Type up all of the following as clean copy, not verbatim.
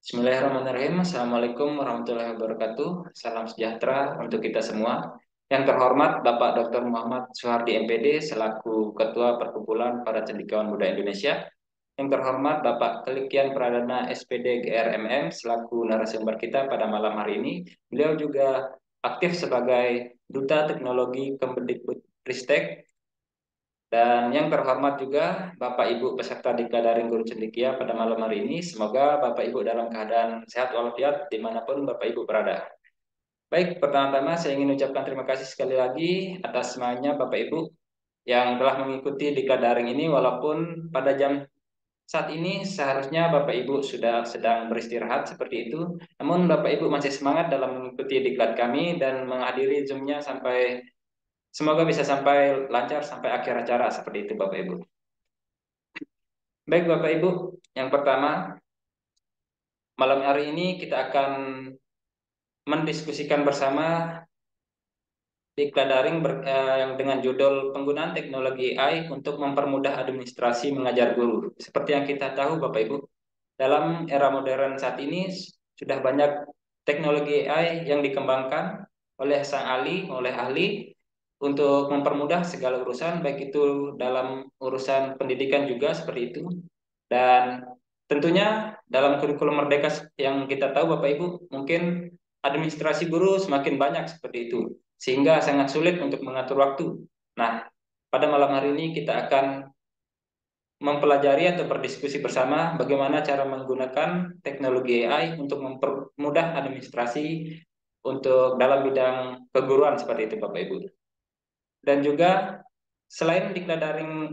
Bismillahirrahmanirrahim. Assalamualaikum warahmatullahi wabarakatuh. Salam sejahtera untuk kita semua. Yang terhormat Bapak Dr. Muhammad Suhardi MPD selaku Ketua Perkumpulan Para Cendekiawan Muda Indonesia. Yang terhormat Bapak Kelikian Pradana SPD GRMM selaku narasumber kita pada malam hari ini. Beliau juga aktif sebagai Duta Teknologi Kemendikbudristek. Dan yang terhormat juga Bapak Ibu peserta Diklat Daring Guru Cendekia pada malam hari ini. Semoga Bapak Ibu dalam keadaan sehat walafiat dimanapun Bapak Ibu berada. Baik, pertama-tama saya ingin ucapkan terima kasih sekali lagi atas semuanya Bapak Ibu yang telah mengikuti Diklat Daring ini walaupun pada jam saat ini seharusnya Bapak Ibu sudah sedang beristirahat seperti itu. Namun Bapak Ibu masih semangat dalam mengikuti diklat kami dan menghadiri Zoom-nya sampai semoga bisa sampai lancar sampai akhir acara seperti itu Bapak Ibu. Baik Bapak Ibu, yang pertama malam hari ini kita akan mendiskusikan bersama diklat daring yang dengan judul penggunaan teknologi AI untuk mempermudah administrasi mengajar guru. Seperti yang kita tahu Bapak Ibu, dalam era modern saat ini sudah banyak teknologi AI yang dikembangkan oleh ahli untuk mempermudah segala urusan, baik itu dalam urusan pendidikan juga seperti itu. Dan tentunya dalam kurikulum Merdeka yang kita tahu Bapak Ibu, mungkin administrasi guru semakin banyak seperti itu, sehingga sangat sulit untuk mengatur waktu. Nah, pada malam hari ini kita akan mempelajari atau berdiskusi bersama bagaimana cara menggunakan teknologi AI untuk mempermudah administrasi untuk dalam bidang keguruan seperti itu Bapak Ibu. Dan juga selain diklat daring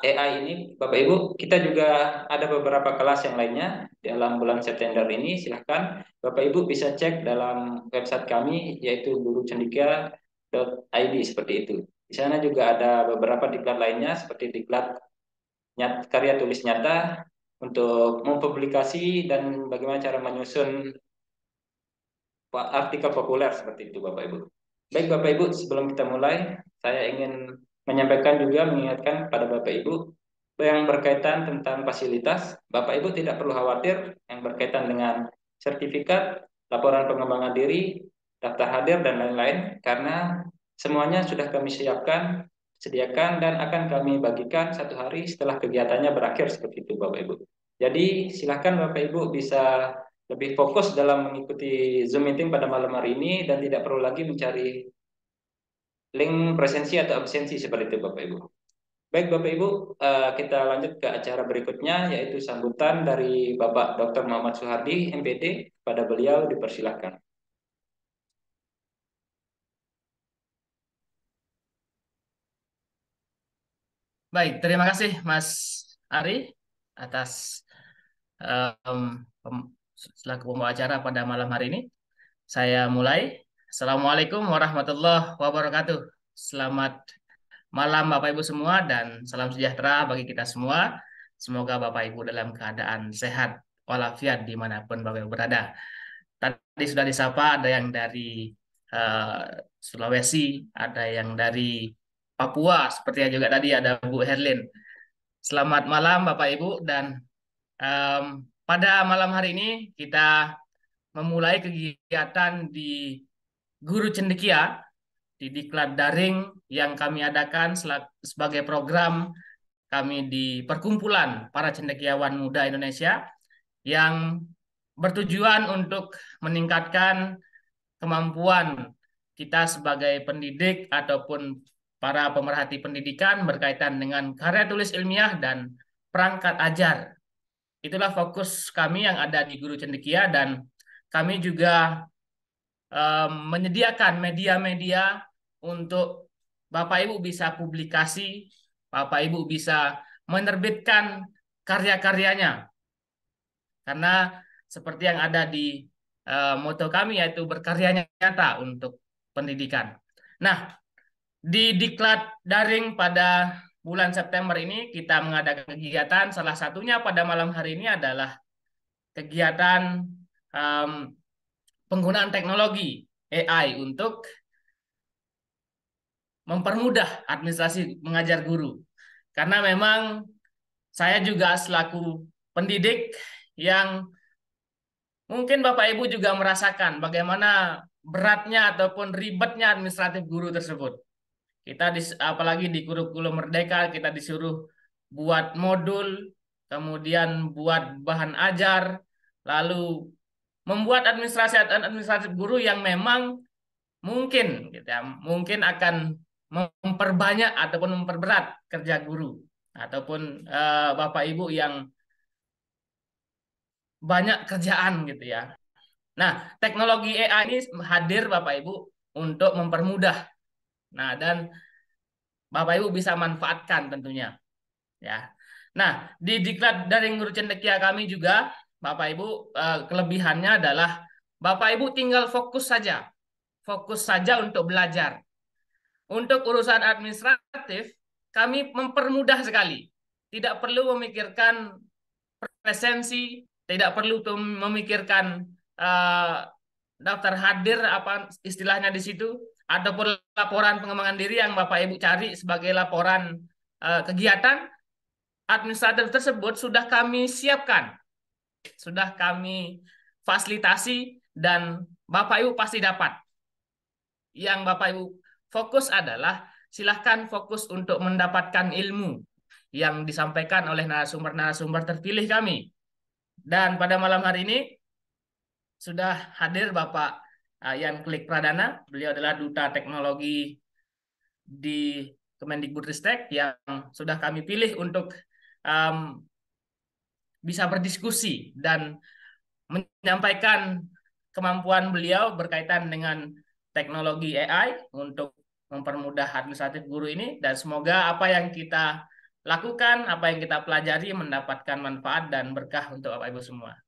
AI ini, Bapak Ibu, kita juga ada beberapa kelas yang lainnya dalam bulan September ini. Silahkan Bapak Ibu bisa cek dalam website kami, yaitu gurucendekia.id seperti itu. Di sana juga ada beberapa diklat lainnya, seperti diklat karya tulis nyata untuk mempublikasi dan bagaimana cara menyusun artikel populer seperti itu Bapak Ibu. Baik Bapak Ibu, sebelum kita mulai, saya ingin menyampaikan juga mengingatkan kepada Bapak Ibu yang berkaitan tentang fasilitas. Bapak Ibu tidak perlu khawatir yang berkaitan dengan sertifikat, laporan pengembangan diri, daftar hadir dan lain-lain karena semuanya sudah kami sediakan dan akan kami bagikan satu hari setelah kegiatannya berakhir seperti itu Bapak Ibu. Jadi silakan Bapak Ibu bisa lebih fokus dalam mengikuti Zoom meeting pada malam hari ini dan tidak perlu lagi mencari link presensi atau absensi seperti itu Bapak Ibu. Baik Bapak Ibu, kita lanjut ke acara berikutnya yaitu sambutan dari Bapak Dr. Muhammad Suhardi, MPD. Pada beliau dipersilahkan. Baik, terima kasih Mas Ari atas em, pem- selaku pembawa acara pada malam hari ini. Saya mulai. Assalamualaikum warahmatullahi wabarakatuh. Selamat malam Bapak Ibu semua dan salam sejahtera bagi kita semua. Semoga Bapak Ibu dalam keadaan sehat walafiat dimanapun Bapak Ibu berada. Tadi sudah disapa ada yang dari eh, Sulawesi, ada yang dari Papua, seperti yang juga tadi ada Bu Herlin. Selamat malam Bapak Ibu dan em, pada malam hari ini kita memulai kegiatan di Guru Cendekia di diklat daring yang kami adakan sebagai program kami di Perkumpulan Para Cendekiawan Muda Indonesia yang bertujuan untuk meningkatkan kemampuan kita sebagai pendidik ataupun para pemerhati pendidikan berkaitan dengan karya tulis ilmiah dan perangkat ajar. Itulah fokus kami yang ada di Guru Cendekia dan kami juga menyediakan media-media untuk Bapak Ibu bisa publikasi, Bapak Ibu bisa menerbitkan karya-karyanya. Karena seperti yang ada di moto kami yaitu berkarya nyata untuk pendidikan. Nah, di diklat daring pada bulan September ini kita mengadakan kegiatan, salah satunya pada malam hari ini adalah kegiatan em, penggunaan teknologi AI untuk mempermudah administrasi mengajar guru. Karena memang saya juga selaku pendidik yang Mungkin Bapak Ibu juga merasakan bagaimana beratnya ataupun ribetnya administratif guru tersebut. Apalagi di kurikulum Merdeka kita disuruh buat modul, kemudian buat bahan ajar, lalu membuat administrasi administratif guru yang memang mungkin gitu ya, mungkin akan memperbanyak ataupun memperberat kerja guru ataupun Bapak Ibu yang banyak kerjaan gitu ya. Nah, teknologi AI ini hadir Bapak Ibu untuk mempermudah. Nah, dan Bapak Ibu bisa manfaatkan tentunya ya. Nah, di Diklat Daring Guru Cendekia kami juga Bapak Ibu, kelebihannya adalah Bapak Ibu tinggal fokus saja untuk belajar. Untuk urusan administratif, kami mempermudah sekali. Tidak perlu memikirkan presensi, tidak perlu memikirkan daftar hadir apa istilahnya di situ, ataupun laporan pengembangan diri yang Bapak Ibu cari sebagai laporan kegiatan administratif tersebut sudah kami siapkan, sudah kami fasilitasi dan Bapak Ibu pasti dapat. Yang Bapak Ibu fokus adalah silahkan fokus untuk mendapatkan ilmu yang disampaikan oleh narasumber-narasumber terpilih kami. Dan pada malam hari ini sudah hadir Bapak Yan Klik Pradana. Beliau adalah Duta Teknologi di Kemendikbudristek yang sudah kami pilih untuk bisa berdiskusi dan menyampaikan kemampuan beliau berkaitan dengan teknologi AI untuk mempermudah administratif guru ini, dan semoga apa yang kita lakukan, apa yang kita pelajari mendapatkan manfaat dan berkah untuk Bapak Ibu semua.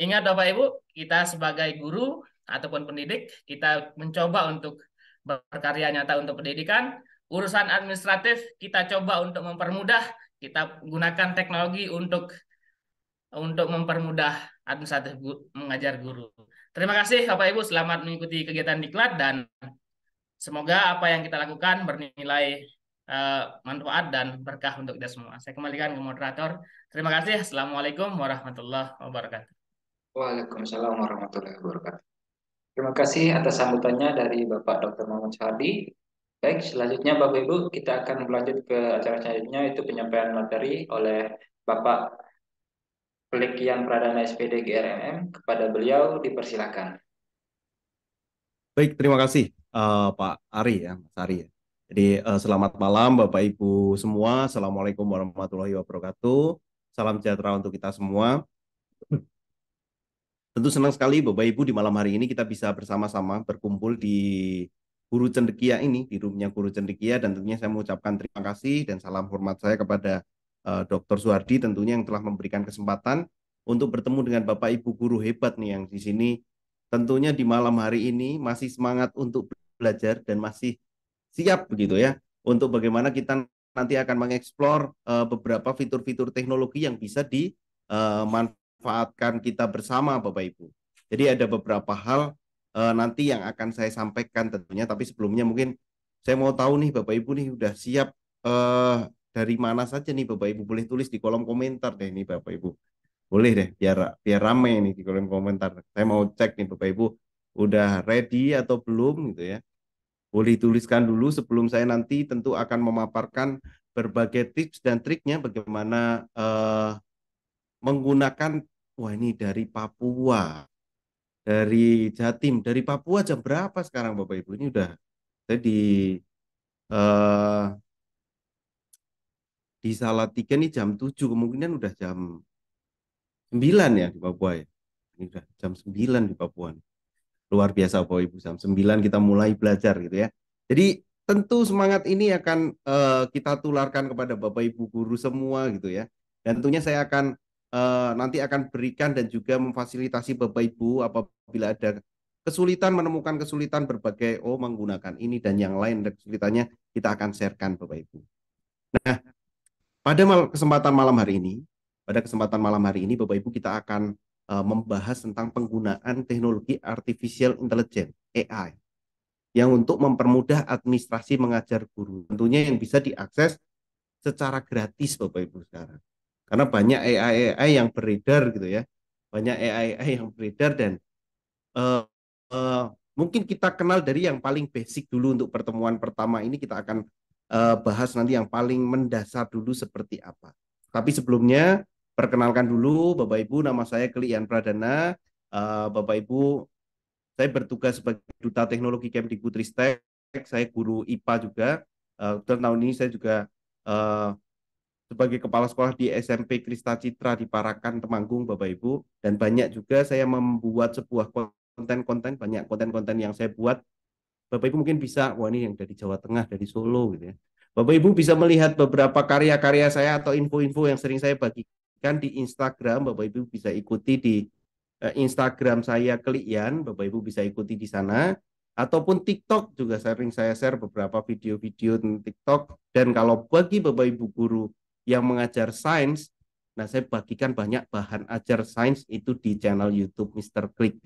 Ingat Bapak Ibu, kita sebagai guru ataupun pendidik, kita mencoba untuk berkarya nyata untuk pendidikan. Urusan administratif kita coba untuk mempermudah, kita gunakan teknologi untuk mempermudah administratif mengajar guru. Terima kasih Bapak Ibu, selamat mengikuti kegiatan diklat dan semoga apa yang kita lakukan bernilai manfaat dan berkah untuk kita semua. Saya kembalikan ke moderator. Terima kasih. Assalamualaikum warahmatullahi wabarakatuh. Waalaikumsalam warahmatullahi wabarakatuh. Terima kasih atas sambutannya dari Bapak Dr. Muhammad Sohadi. Baik, selanjutnya Bapak Ibu, kita akan berlanjut ke acara selanjutnya, itu penyampaian materi oleh Bapak Pelikian Pradana SPD GRMM. Kepada beliau dipersilakan. Baik, terima kasih Pak Ari ya, Mas Ari ya. Jadi selamat malam Bapak Ibu semua. Assalamualaikum warahmatullahi wabarakatuh. Salam sejahtera untuk kita semua. Tentu senang sekali Bapak Ibu di malam hari ini kita bisa bersama-sama berkumpul di Guru Cendekia ini, di roomnya Guru Cendekia, dan tentunya saya mengucapkan terima kasih dan salam hormat saya kepada Dr. Suhardi tentunya yang telah memberikan kesempatan untuk bertemu dengan Bapak Ibu guru hebat nih yang di sini tentunya di malam hari ini masih semangat untuk belajar dan masih siap begitu ya untuk bagaimana kita nanti akan mengeksplor beberapa fitur-fitur teknologi yang bisa dimanfaatkan kita bersama Bapak Ibu. Jadi ada beberapa hal nanti yang akan saya sampaikan tentunya, tapi sebelumnya mungkin saya mau tahu nih Bapak Ibu nih udah siap dari mana saja nih Bapak Ibu, boleh tulis di kolom komentar deh nih Bapak Ibu. Boleh deh biar rame nih di kolom komentar. Saya mau cek nih Bapak Ibu udah ready atau belum gitu ya. Boleh tuliskan dulu sebelum saya nanti tentu akan memaparkan berbagai tips dan triknya bagaimana menggunakan, wah ini dari Papua, dari Jatim, dari Papua jam berapa sekarang Bapak Ibu? Ini udah saya di Salatiga nih jam 7, kemungkinan udah jam 9 ya di Papua ya. Ini udah jam 9 di Papua. Luar biasa Bapak Ibu, jam 9 kita mulai belajar gitu ya. Jadi tentu semangat ini akan kita tularkan kepada Bapak Ibu guru semua gitu ya. Dan tentunya saya akan nanti akan berikan dan juga memfasilitasi Bapak Ibu apabila ada kesulitan, menemukan kesulitan berbagai menggunakan ini dan yang lain dan kesulitannya kita akan sharekan Bapak Ibu. Nah, pada kesempatan malam hari ini Bapak Ibu kita akan membahas tentang penggunaan teknologi artificial intelligence AI yang untuk mempermudah administrasi mengajar guru. Tentunya yang bisa diakses secara gratis Bapak Ibu sekarang. Karena banyak AI yang beredar gitu ya. banyak AI yang beredar dan eh, eh, mungkin kita kenal dari yang paling basic dulu untuk pertemuan pertama ini kita akan bahas nanti yang paling mendasar dulu seperti apa. Tapi sebelumnya perkenalkan dulu Bapak Ibu, nama saya Kelian Pradana. Bapak Ibu, saya bertugas sebagai Duta Teknologi Kemdikbudristek. Saya guru IPA juga. Tahun ini saya juga uh, sebagai kepala sekolah di SMP Krista Citra di Parakan, Temanggung, Bapak Ibu. Dan banyak juga saya membuat sebuah konten-konten, banyak konten-konten yang saya buat. Bapak Ibu mungkin bisa, wah ini yang dari Jawa Tengah, dari Solo gitu ya. Bapak Ibu bisa melihat beberapa karya-karya saya atau info-info yang sering saya bagikan di Instagram. Bapak Ibu bisa ikuti di Instagram saya Kelian, Bapak Ibu bisa ikuti di sana. Ataupun TikTok juga sering saya share beberapa video-video tentang TikTok. Dan kalau bagi Bapak Ibu guru yang mengajar sains, nah saya bagikan banyak bahan ajar sains itu di channel YouTube Mister Klik.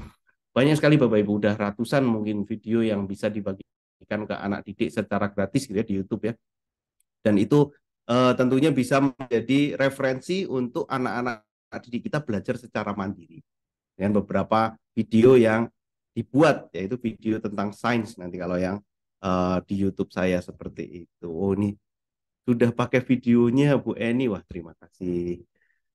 Banyak sekali Bapak Ibu, udah ratusan mungkin video yang bisa dibagikan ke anak didik secara gratis gitu ya di YouTube ya. Dan itu tentunya bisa menjadi referensi untuk anak-anak didik kita belajar secara mandiri dengan beberapa video yang dibuat, yaitu video tentang sains nanti kalau yang di YouTube saya seperti itu. Oh ini sudah pakai videonya Bu Eni, wah terima kasih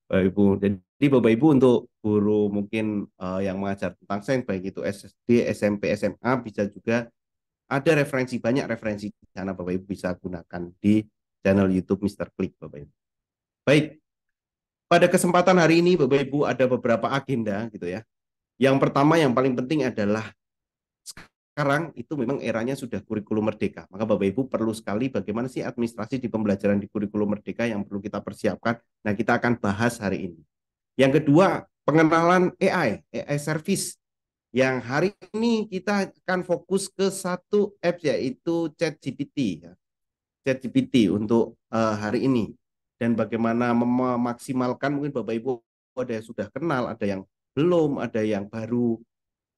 Bapak Ibu. Jadi Bapak Ibu untuk guru mungkin yang mengajar tentang sains baik itu SD, SMP, SMA bisa juga ada referensi, banyak referensi di sana Bapak Ibu bisa gunakan di channel YouTube Mister Klik Bapak Ibu. Baik, pada kesempatan hari ini Bapak Ibu ada beberapa agenda gitu ya. Yang pertama yang paling penting adalah sekarang itu memang eranya sudah kurikulum merdeka. Maka Bapak Ibu perlu sekali bagaimana sih administrasi di pembelajaran di kurikulum merdeka yang perlu kita persiapkan. Nah, kita akan bahas hari ini. Yang kedua, pengenalan AI service. Yang hari ini kita akan fokus ke satu apps yaitu ChatGPT. ChatGPT untuk hari ini. Dan bagaimana memaksimalkan mungkin Bapak Ibu ada yang sudah kenal, ada yang belum, ada yang baru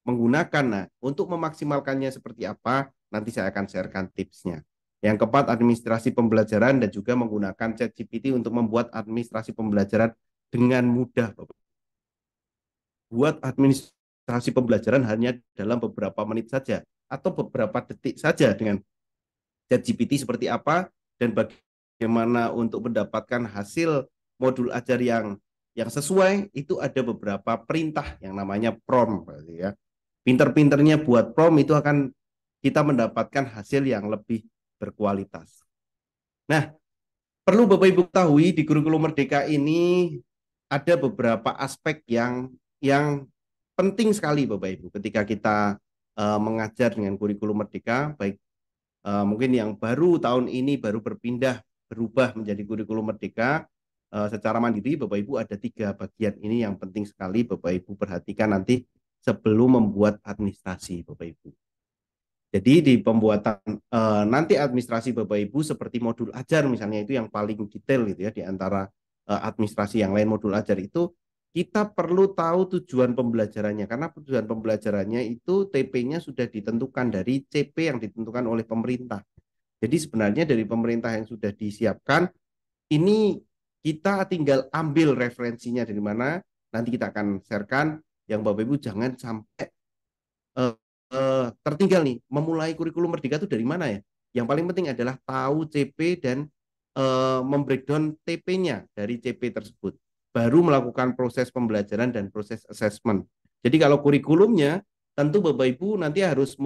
menggunakan. Nah, untuk memaksimalkannya seperti apa, nanti saya akan sharekan tipsnya. Yang keempat, administrasi pembelajaran dan juga menggunakan ChatGPT untuk membuat administrasi pembelajaran dengan mudah. Buat administrasi pembelajaran hanya dalam beberapa menit saja atau beberapa detik saja dengan ChatGPT seperti apa dan bagaimana untuk mendapatkan hasil modul ajar yang sesuai itu ada beberapa perintah yang namanya prompt ya. Pinter-pinternya buat prompt itu akan kita mendapatkan hasil yang lebih berkualitas. Nah, perlu Bapak Ibu ketahui di kurikulum merdeka ini ada beberapa aspek yang penting sekali Bapak Ibu ketika kita mengajar dengan kurikulum merdeka, baik mungkin yang baru tahun ini baru berubah menjadi kurikulum merdeka secara mandiri. Bapak Ibu ada 3 bagian ini yang penting sekali Bapak Ibu perhatikan nanti sebelum membuat administrasi Bapak Ibu. Jadi di pembuatan nanti administrasi Bapak Ibu seperti modul ajar misalnya itu yang paling detail gitu ya di antara administrasi yang lain modul ajar itu kita perlu tahu tujuan pembelajarannya karena tujuan pembelajarannya itu TP-nya sudah ditentukan dari CP yang ditentukan oleh pemerintah. Jadi sebenarnya dari pemerintah yang sudah disiapkan ini kita tinggal ambil referensinya dari mana nanti kita akan sharekan yang Bapak Ibu jangan sampai tertinggal nih memulai kurikulum merdeka itu dari mana ya? Yang paling penting adalah tahu CP dan membreakdown TP-nya dari CP tersebut. Baru melakukan proses pembelajaran dan proses assessment. Jadi kalau kurikulumnya tentu Bapak Ibu nanti harus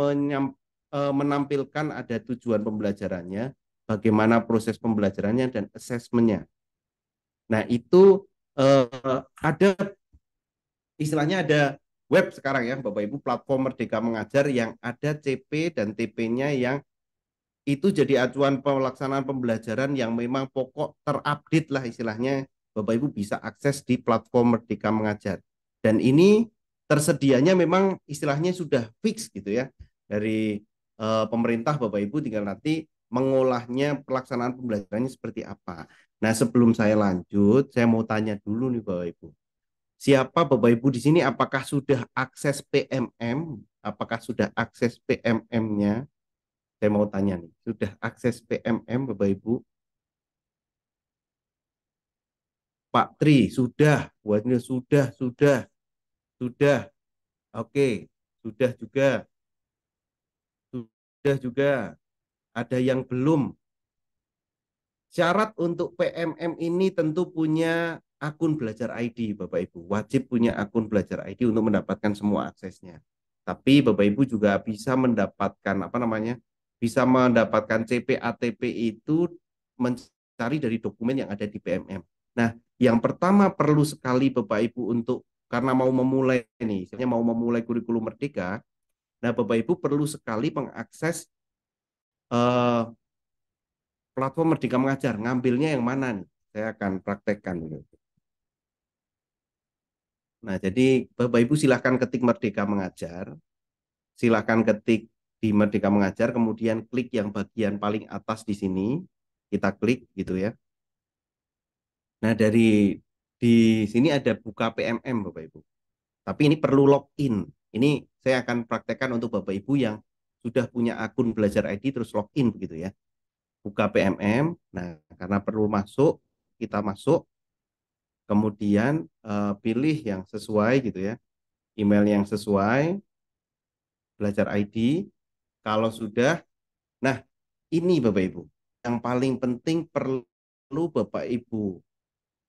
menampilkan ada tujuan pembelajarannya, bagaimana proses pembelajarannya dan assessment-nya. Nah itu ada istilahnya ada web sekarang ya Bapak Ibu platform Merdeka Mengajar yang ada CP dan TP-nya yang itu jadi acuan pelaksanaan pembelajaran yang memang pokok terupdate lah istilahnya Bapak Ibu bisa akses di platform Merdeka Mengajar dan ini tersedianya memang istilahnya sudah fix gitu ya dari pemerintah Bapak Ibu tinggal nanti mengolahnya pelaksanaan pembelajarannya seperti apa. Nah sebelum saya lanjut saya mau tanya dulu nih Bapak Ibu. Siapa Bapak Ibu di sini apakah sudah akses PMM? Apakah sudah akses PMM-nya? Saya mau tanya nih, sudah akses PMM Bapak Ibu? Pak Tri, sudah. Buatnya sudah. Sudah. Oke. Sudah juga. Sudah juga. Ada yang belum. Syarat untuk PMM ini tentu punya akun belajar ID, Bapak Ibu. Wajib punya akun belajar ID untuk mendapatkan semua aksesnya. Tapi Bapak Ibu juga bisa mendapatkan apa namanya? Bisa mendapatkan CP ATP itu mencari dari dokumen yang ada di PMM. Nah, yang pertama perlu sekali Bapak Ibu untuk karena mau memulai nih, misalnya mau memulai kurikulum Merdeka, nah Bapak Ibu perlu sekali mengakses eh, platform Merdeka Mengajar, ngambilnya yang mana nih? Saya akan praktekkan. Nah, jadi Bapak Ibu silahkan ketik Merdeka Mengajar, silahkan ketik di Merdeka Mengajar, kemudian klik yang bagian paling atas di sini, kita klik gitu ya. Nah, di sini ada buka PMM Bapak Ibu. Tapi ini perlu login. Ini saya akan praktekkan untuk Bapak Ibu yang sudah punya akun belajar ID terus login begitu ya. Buka PMM. Nah, karena perlu masuk, kita masuk. Kemudian pilih yang sesuai gitu ya, email yang sesuai, belajar ID. Kalau sudah, nah ini Bapak Ibu, yang paling penting perlu Bapak Ibu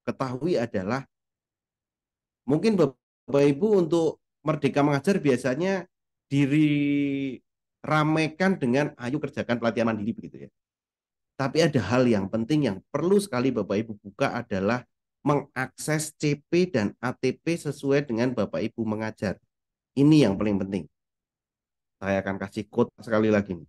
ketahui adalah mungkin Bapak Ibu untuk Merdeka Mengajar biasanya diri ramaikan dengan ayo kerjakan pelatihan mandiri begitu ya. Tapi ada hal yang penting yang perlu sekali Bapak Ibu buka adalah mengakses CP dan ATP sesuai dengan Bapak Ibu mengajar. Ini yang paling penting. Saya akan kasih quote sekali lagi nih.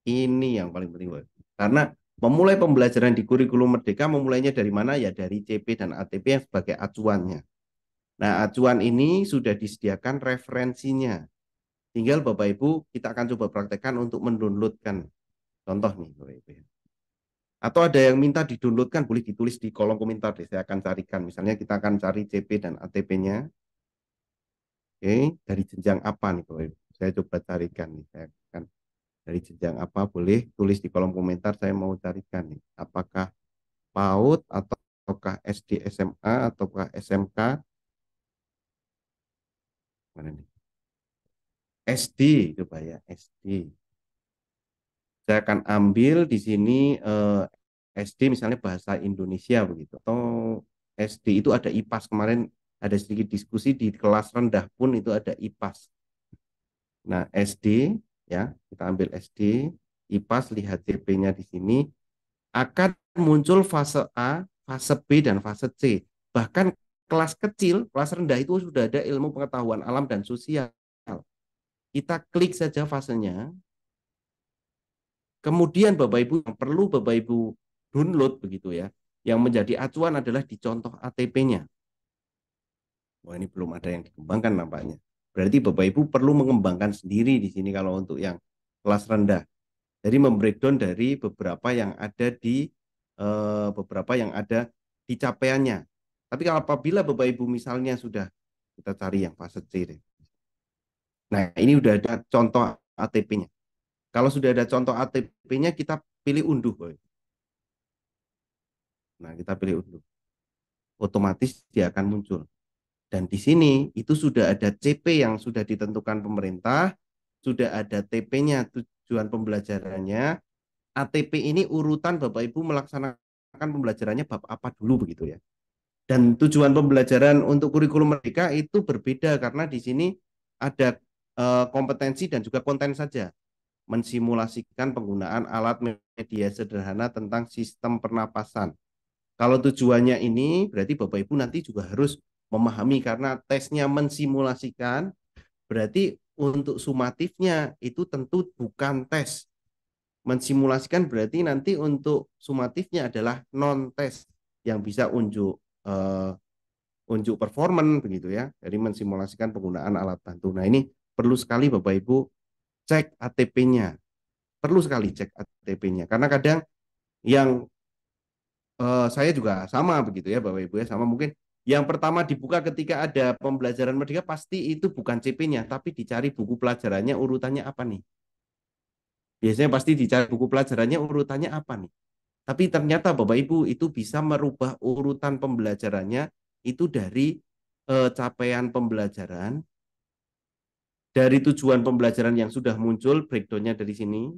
Ini yang paling penting, Bapak. Karena memulai pembelajaran di kurikulum Merdeka memulainya dari mana? Ya dari CP dan ATP yang sebagai acuannya. Nah, acuan ini sudah disediakan referensinya. Tinggal Bapak Ibu kita akan coba praktekkan untuk mendownloadkan. Contoh nih, Bapak Ibu. Atau ada yang minta didownloadkan, boleh ditulis di kolom komentar deh. Saya akan carikan. Misalnya kita akan cari CP dan ATP-nya. Oke, dari jenjang apa nih, Bapak Ibu? Saya coba carikan nih. Saya akan dari jenjang apa, boleh tulis di kolom komentar. Saya mau carikan nih. Apakah PAUD ataukah SD SMA ataukah SMK? Mana nih? SD, coba ya, SD. Saya akan ambil di sini SD misalnya bahasa Indonesia begitu. Atau SD itu ada IPAS, kemarin ada sedikit diskusi di kelas rendah pun itu ada IPAS. Nah, SD ya, kita ambil SD, IPAS, lihat CP-nya di sini akan muncul fase A, fase B dan fase C. Bahkan kelas kecil, kelas rendah itu sudah ada ilmu pengetahuan alam dan sosial. Kita klik saja fasenya. Kemudian Bapak Ibu yang perlu Bapak Ibu download begitu ya. Yang menjadi acuan adalah di contoh ATP-nya. Wah, ini belum ada yang dikembangkan nampaknya. Berarti Bapak Ibu perlu mengembangkan sendiri di sini kalau untuk yang kelas rendah. Jadi membreakdown dari beberapa yang ada di beberapa yang ada di capaiannya. Tapi kalau apabila Bapak Ibu misalnya sudah, kita cari yang fase C deh. Nah, ini udah ada contoh ATP-nya. Kalau sudah ada contoh ATP-nya, kita pilih unduh. Nah, kita pilih unduh. Otomatis dia akan muncul. Dan di sini itu sudah ada CP yang sudah ditentukan pemerintah, sudah ada TP-nya, tujuan pembelajarannya. ATP ini urutan Bapak Ibu melaksanakan pembelajarannya bab apa dulu begitu ya. Dan tujuan pembelajaran untuk kurikulum Merdeka itu berbeda karena di sini ada kompetensi dan juga konten saja. Mensimulasikan penggunaan alat media sederhana tentang sistem pernapasan. Kalau tujuannya ini berarti Bapak Ibu nanti juga harus memahami karena tesnya mensimulasikan, berarti untuk sumatifnya itu tentu bukan tes. Mensimulasikan berarti nanti untuk sumatifnya adalah non tes yang bisa unjuk performan begitu ya. Jadi mensimulasikan penggunaan alat bantu. Nah, ini perlu sekali Bapak Ibu cek ATP-nya. Perlu sekali cek ATP-nya karena kadang yang saya juga sama begitu ya Bapak Ibu ya, sama mungkin yang pertama dibuka ketika ada pembelajaran Merdeka pasti itu bukan CP-nya tapi dicari buku pelajarannya urutannya apa nih. Biasanya pasti dicari buku pelajarannya urutannya apa nih. Tapi ternyata Bapak Ibu itu bisa merubah urutan pembelajarannya itu dari capaian pembelajaran dari tujuan pembelajaran yang sudah muncul, breakdown-nya dari sini,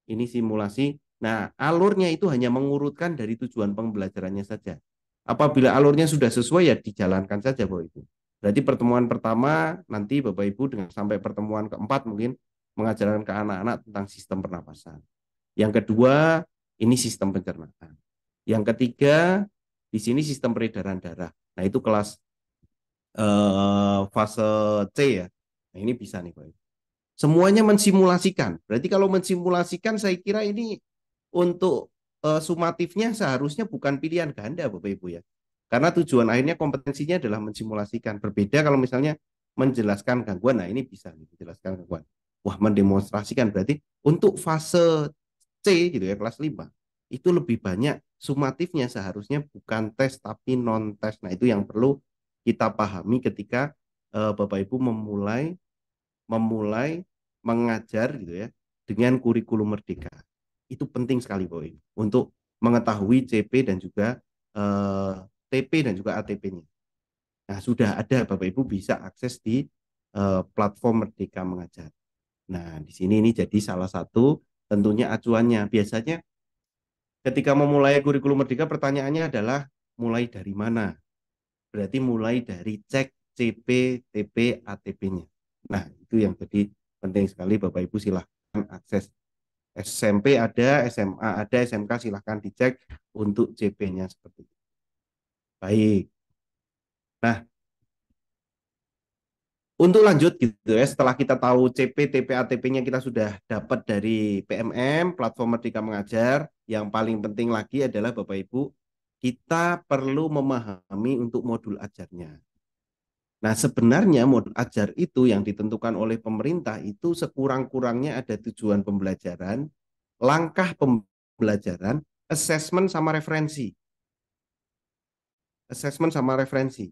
ini simulasi. Nah, alurnya itu hanya mengurutkan dari tujuan pembelajarannya saja. Apabila alurnya sudah sesuai, ya dijalankan saja Bapak Ibu. Berarti pertemuan pertama nanti Bapak Ibu dengan sampai pertemuan keempat mungkin mengajarkan ke anak-anak tentang sistem pernapasan. Yang kedua, ini sistem pencernaan. Yang ketiga, di sini sistem peredaran darah. Nah, itu kelas fase C ya. Nah, ini bisa nih Pak. Semuanya mensimulasikan. Berarti kalau mensimulasikan saya kira ini untuk sumatifnya seharusnya bukan pilihan ganda Bapak Ibu ya. Karena tujuan akhirnya kompetensinya adalah mensimulasikan. Berbeda kalau misalnya menjelaskan gangguan. Nah, ini bisa menjelaskan gangguan. Wah, mendemonstrasikan berarti untuk fase C gitu ya, kelas 5 itu lebih banyak sumatifnya, seharusnya bukan tes tapi non tes. Nah, itu yang perlu kita pahami ketika Bapak Ibu memulai memulai mengajar gitu ya dengan kurikulum merdeka. Itu penting sekali Bapak Ibu untuk mengetahui CP dan juga TP dan juga ATP-nya. Nah, sudah ada Bapak Ibu bisa akses di platform Merdeka Mengajar. Nah, di sini ini jadi salah satu tentunya acuannya. Biasanya ketika memulai kurikulum merdeka pertanyaannya adalah mulai dari mana? Berarti mulai dari cek CP, TP, ATP-nya. Nah, itu yang jadi penting sekali Bapak Ibu silahkan akses. SMP ada, SMA ada, SMK silahkan dicek untuk CP-nya seperti itu. Baik. Nah, untuk lanjut gitu ya, setelah kita tahu CP, TP, ATP-nya kita sudah dapat dari PMM, Platform Merdeka Mengajar, yang paling penting lagi adalah Bapak Ibu, kita perlu memahami untuk modul ajarnya. Nah, sebenarnya modul ajar itu yang ditentukan oleh pemerintah itu sekurang-kurangnya ada tujuan pembelajaran, langkah pembelajaran, assessment sama referensi. Assessment sama referensi.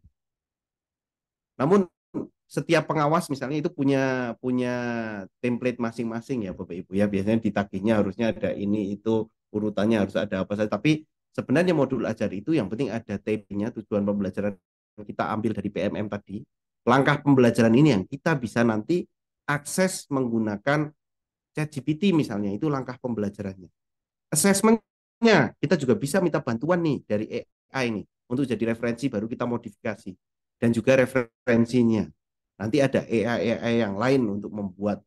Namun setiap pengawas misalnya itu punya punya template masing-masing ya Bapak Ibu ya. Biasanya ditagihnya harusnya ada ini itu urutannya harus ada apa saja. Tapi sebenarnya modul ajar itu yang penting ada TP-nya, tujuan pembelajaran yang kita ambil dari PMM tadi. Langkah pembelajaran ini yang kita bisa nanti akses menggunakan ChatGPT misalnya, itu langkah pembelajarannya. Assessment-nya kita juga bisa minta bantuan nih dari AI ini untuk jadi referensi baru kita modifikasi dan juga referensinya. Nanti ada AI yang lain untuk membuat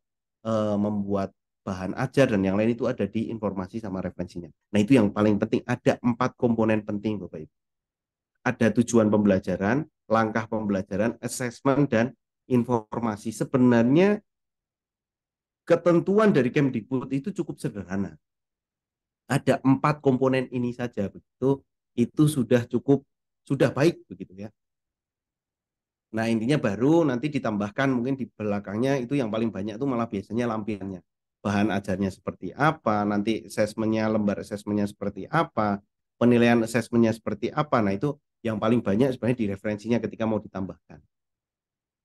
bahan ajar dan yang lain itu ada di informasi sama referensinya. Nah, itu yang paling penting, ada 4 komponen penting Bapak Ibu. Ada tujuan pembelajaran, langkah pembelajaran, assessment dan informasi. Sebenarnya ketentuan dari Kemdikbud itu cukup sederhana. Ada 4 komponen ini saja begitu, itu sudah cukup, sudah baik begitu ya. Nah, intinya baru nanti ditambahkan mungkin di belakangnya itu yang paling banyak itu malah biasanya lampirannya. Bahan ajarnya seperti apa, nanti asesmennya, lembar asesmennya seperti apa, penilaian asesmennya seperti apa. Nah, itu yang paling banyak sebenarnya di referensinya ketika mau ditambahkan.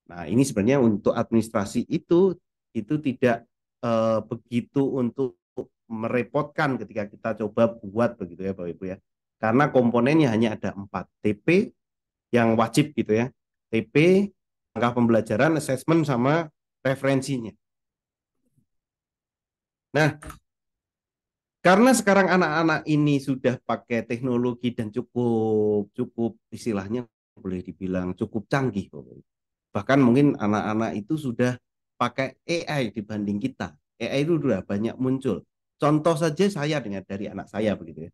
Nah, ini sebenarnya untuk administrasi itu tidak begitu untuk merepotkan ketika kita coba buat begitu ya Bapak Ibu ya. Karena komponennya hanya ada 4, TP yang wajib gitu ya. TP, langkah pembelajaran, assessment sama referensinya. Nah, karena sekarang anak-anak ini sudah pakai teknologi dan cukup cukup istilahnya boleh dibilang cukup canggih. Bahkan mungkin anak-anak itu sudah pakai AI dibanding kita. AI itu sudah banyak muncul. Contoh saja saya dengan dari anak saya begitu ya.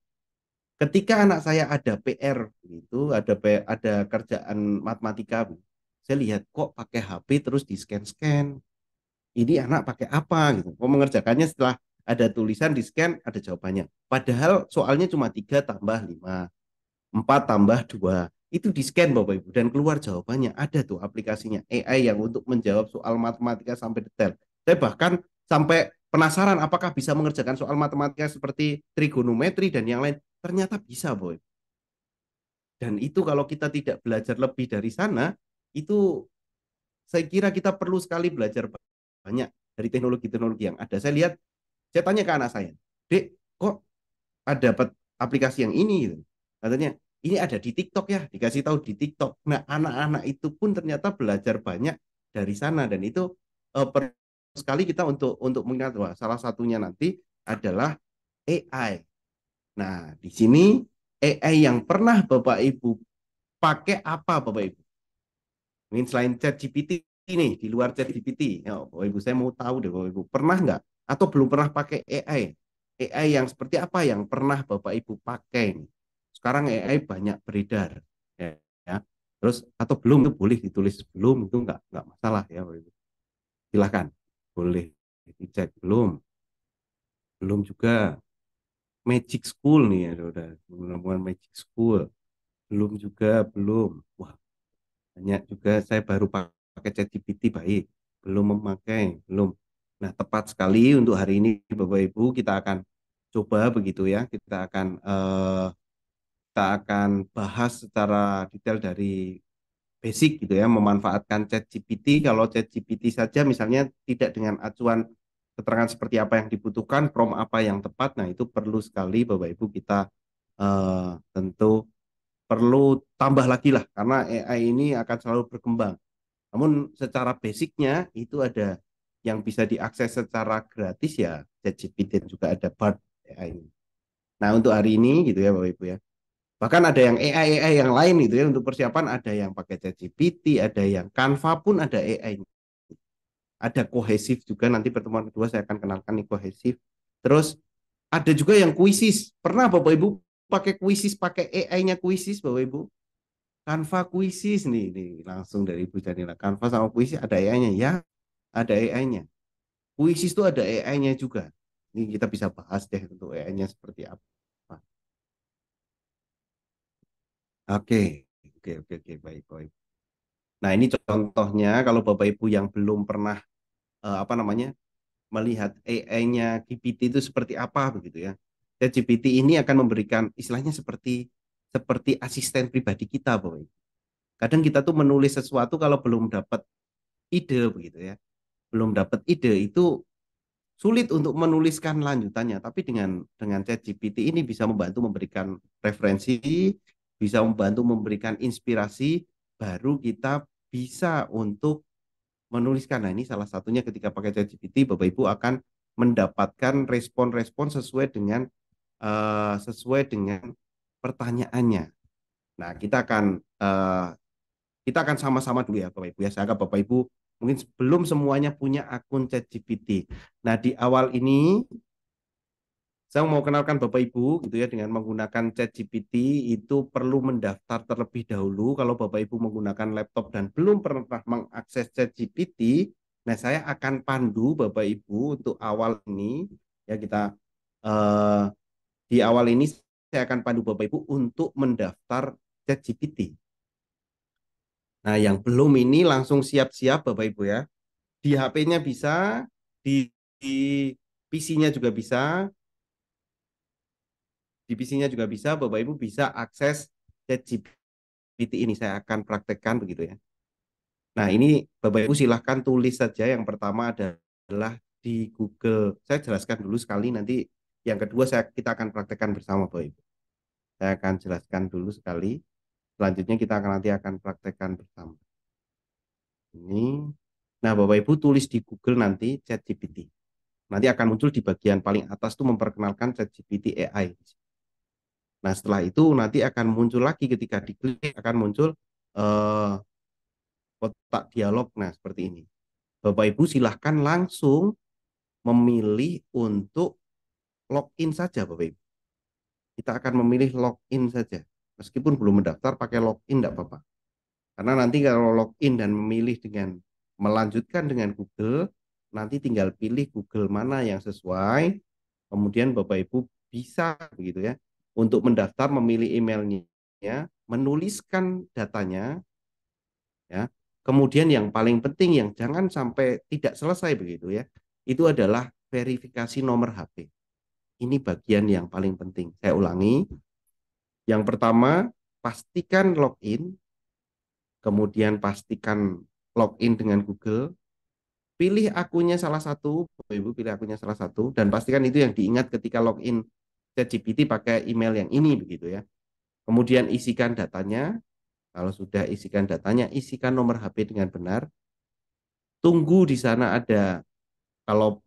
Ketika anak saya ada PR itu ada kerjaan matematika, saya lihat kok pakai HP terus di scan-scan. Ini anak pakai apa gitu. Kok mengerjakannya setelah ada tulisan di scan ada jawabannya. Padahal soalnya cuma 3 tambah 5, 4 tambah 2. Itu di scan Bapak Ibu dan keluar jawabannya. Ada tuh aplikasinya AI yang untuk menjawab soal matematika sampai detail. Saya bahkan sampai penasaran apakah bisa mengerjakan soal matematika seperti trigonometri dan yang lain. Ternyata bisa Bapak Ibu. Dan itu kalau kita tidak belajar lebih dari sana, itu saya kira kita perlu sekali belajar banyak dari teknologi-teknologi yang ada. Saya tanya ke anak saya, Dek, kok ada aplikasi yang ini? Gitu. Katanya, ini ada di TikTok ya, dikasih tahu di TikTok. Nah, anak-anak itu pun ternyata belajar banyak dari sana dan itu perlu sekali kita untuk mengingat bahwa salah satunya nanti adalah AI. Nah, di sini AI yang pernah Bapak Ibu pakai apa Bapak Ibu? Mungkin selain ChatGPT ini, di luar ChatGPT, ya, Bapak Ibu saya mau tahu deh Bapak Ibu, pernah nggak atau belum pernah pakai AI? AI yang seperti apa yang pernah Bapak Ibu pakai? Sekarang AI banyak beredar, ya. Ya. Terus atau belum itu boleh ditulis belum itu nggak masalah ya Bapak Ibu. Silakan, boleh dicek belum, belum juga Magic School nih ya, udah menemukan Magic School, belum juga belum. Wah, banyak juga saya baru pakai ChatGPT baik, belum memakai, belum. Nah, tepat sekali untuk hari ini Bapak Ibu kita akan coba begitu ya. Kita akan bahas secara detail dari basic gitu ya, memanfaatkan ChatGPT. Kalau ChatGPT saja misalnya tidak dengan acuan keterangan seperti apa yang dibutuhkan, prompt apa yang tepat. Nah, itu perlu sekali Bapak Ibu kita tentu perlu tambah lagi lah karena AI ini akan selalu berkembang. Namun secara basicnya itu ada yang bisa diakses secara gratis ya ChatGPT dan juga ada Bard AI ini. Nah untuk hari ini gitu ya Bapak Ibu ya. Bahkan ada yang AI yang lain gitu ya untuk persiapan ada yang pakai ChatGPT, ada yang Canva pun ada AI. Ada kohesif juga nanti pertemuan kedua saya akan kenalkan nih kohesif. Terus ada juga yang kuisis. Pernah Bapak Ibu pakai kuisis, pakai AI-nya kuisis Bapak Ibu? Canva kuisis nih langsung dari Ibu Janila. Canva sama kuisis ada AI-nya ya, ada AI-nya. Kuisis itu ada AI-nya juga. Ini kita bisa bahas deh untuk AI-nya seperti apa. Oke, oke, baik, baik. Nah ini contohnya kalau Bapak Ibu yang belum pernah apa namanya melihat AI-nya GPT itu seperti apa begitu ya. Dan GPT ini akan memberikan istilahnya seperti seperti asisten pribadi kita, Bapak Ibu. Kadang kita tuh menulis sesuatu kalau belum dapat ide begitu ya. Belum dapat ide itu sulit untuk menuliskan lanjutannya, tapi dengan ChatGPT ini bisa membantu memberikan referensi, bisa membantu memberikan inspirasi, baru kita bisa untuk menuliskan. Nah, ini salah satunya ketika pakai ChatGPT, Bapak Ibu akan mendapatkan respon-respon sesuai dengan pertanyaannya. Nah, kita akan sama-sama dulu ya Bapak Ibu ya. Saya anggap Bapak Ibu mungkin belum semuanya punya akun ChatGPT. Nah, di awal ini saya mau kenalkan Bapak Ibu gitu ya dengan menggunakan ChatGPT itu perlu mendaftar terlebih dahulu kalau Bapak Ibu menggunakan laptop dan belum pernah mengakses ChatGPT. Nah, saya akan pandu Bapak Ibu untuk awal ini ya kita eh, di awal ini saya akan pandu Bapak Ibu untuk mendaftar ChatGPT. Nah, yang belum ini langsung siap-siap Bapak Ibu ya. Di HP-nya bisa, di PC-nya juga bisa, di PC-nya juga bisa, Bapak Ibu bisa akses ChatGPT ini. Saya akan praktekkan begitu ya. Nah, ini Bapak Ibu silahkan tulis saja. Yang pertama adalah di Google. Saya jelaskan dulu sekali, nanti yang kedua kita akan praktekkan bersama Bapak Ibu. Saya akan jelaskan dulu sekali. Selanjutnya kita nanti akan praktekkan bersama. Ini. Nah, Bapak Ibu tulis di Google nanti ChatGPT. Nanti akan muncul di bagian paling atas itu memperkenalkan ChatGPT AI. Nah, setelah itu nanti akan muncul lagi ketika diklik akan muncul eh, kotak dialog. Nah, seperti ini. Bapak Ibu silahkan langsung memilih untuk login saja, Bapak Ibu. Kita akan memilih login saja. Meskipun belum mendaftar, pakai login tidak apa-apa. Karena nanti kalau login dan memilih dengan melanjutkan dengan Google, nanti tinggal pilih Google mana yang sesuai. Kemudian Bapak Ibu bisa begitu ya untuk mendaftar memilih emailnya, menuliskan datanya ya. Kemudian yang paling penting yang jangan sampai tidak selesai begitu ya. Itu adalah verifikasi nomor HP. Ini bagian yang paling penting. Saya ulangi. Yang pertama, pastikan login, kemudian pastikan login dengan Google, pilih akunnya salah satu, Ibu pilih akunnya salah satu, dan pastikan itu yang diingat ketika login ChatGPT pakai email yang ini begitu ya. Kemudian isikan datanya. Kalau sudah isikan datanya, isikan nomor HP dengan benar. Tunggu di sana ada, kalau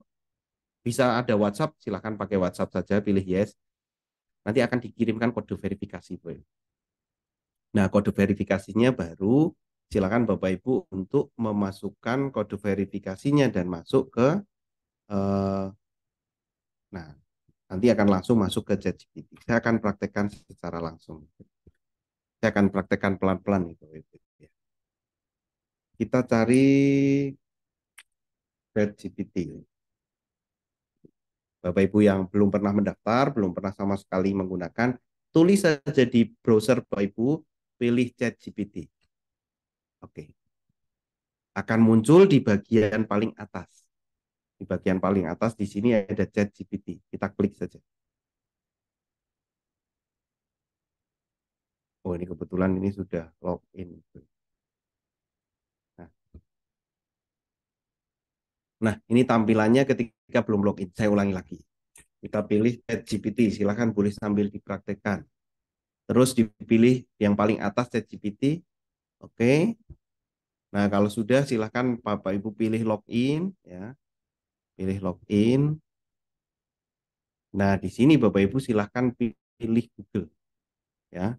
bisa ada WhatsApp, silahkan pakai WhatsApp saja, pilih yes. Nanti akan dikirimkan kode verifikasi, Boy. Nah, kode verifikasinya baru silakan Bapak Ibu untuk memasukkan kode verifikasinya dan masuk ke eh, nah, nanti akan langsung masuk ke ChatGPT. Saya akan praktekkan secara langsung. Saya akan praktekkan pelan-pelan nih, Bapak Ibu. Kita cari ChatGPT. Bapak Ibu yang belum pernah mendaftar, belum pernah sama sekali menggunakan, tulis saja di browser Bapak Ibu, pilih ChatGPT. Oke. Akan muncul di bagian paling atas. Di bagian paling atas di sini ada ChatGPT. Kita klik saja. Oh, ini kebetulan ini sudah login. Nah, nah, ini tampilannya ketika belum login. Saya ulangi lagi. Kita pilih ChatGPT. Silahkan boleh sambil dipraktekkan. Terus dipilih yang paling atas ChatGPT. Oke. Nah, kalau sudah silahkan Bapak Ibu pilih login. Ya, pilih login. Nah, di sini Bapak Ibu silahkan pilih Google. Ya,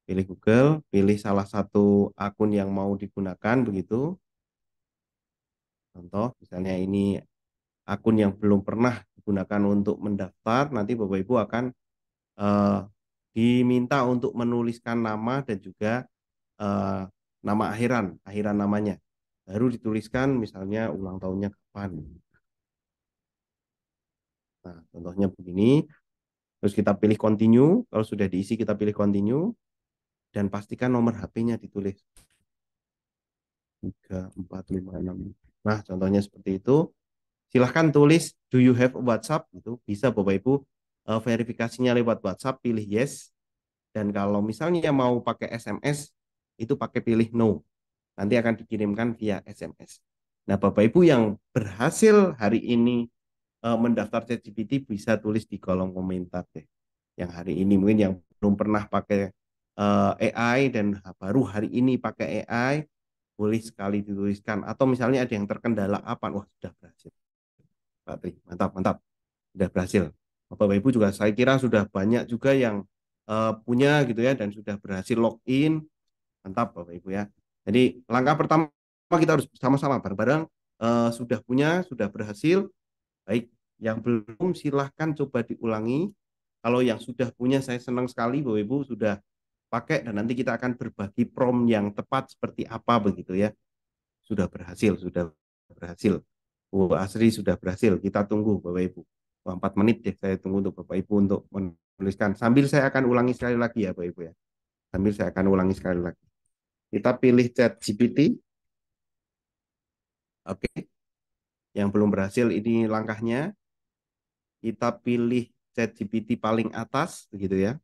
pilih Google, pilih salah satu akun yang mau digunakan begitu. Contoh, misalnya ini akun yang belum pernah digunakan untuk mendaftar, nanti Bapak Ibu akan eh, diminta untuk menuliskan nama dan juga eh, nama akhiran namanya. Baru dituliskan misalnya ulang tahunnya kapan. Nah, contohnya begini. Terus kita pilih continue. Kalau sudah diisi kita pilih continue dan pastikan nomor HP-nya ditulis 3456. Nah, contohnya seperti itu. Silahkan tulis do you have a WhatsApp, itu bisa Bapak Ibu verifikasinya lewat WhatsApp, pilih yes. Dan kalau misalnya mau pakai SMS itu pakai pilih no, nanti akan dikirimkan via SMS. Nah, Bapak Ibu yang berhasil hari ini mendaftar ChatGPT bisa tulis di kolom komentar deh. Yang hari ini mungkin yang belum pernah pakai AI dan baru hari ini pakai AI, boleh sekali dituliskan. Atau misalnya ada yang terkendala apa, wah sudah berhasil. Pak Tri, mantap, mantap, sudah berhasil. Bapak Ibu juga saya kira sudah banyak juga yang punya gitu ya dan sudah berhasil login, mantap Bapak Ibu ya. Jadi langkah pertama kita harus sama-sama bareng-bareng sudah punya, sudah berhasil. Baik, yang belum silahkan coba diulangi. Kalau yang sudah punya saya senang sekali Bapak Ibu sudah pakai dan nanti kita akan berbagi prompt yang tepat seperti apa begitu ya. Sudah berhasil, sudah berhasil. Asri sudah berhasil. Kita tunggu Bapak Ibu. 4 menit ya saya tunggu untuk Bapak Ibu untuk menuliskan. Sambil saya akan ulangi sekali lagi ya Bapak Ibu ya. Sambil saya akan ulangi sekali lagi. Kita pilih chat GPT. Oke. Yang belum berhasil ini langkahnya. Kita pilih chat GPT paling atas begitu ya.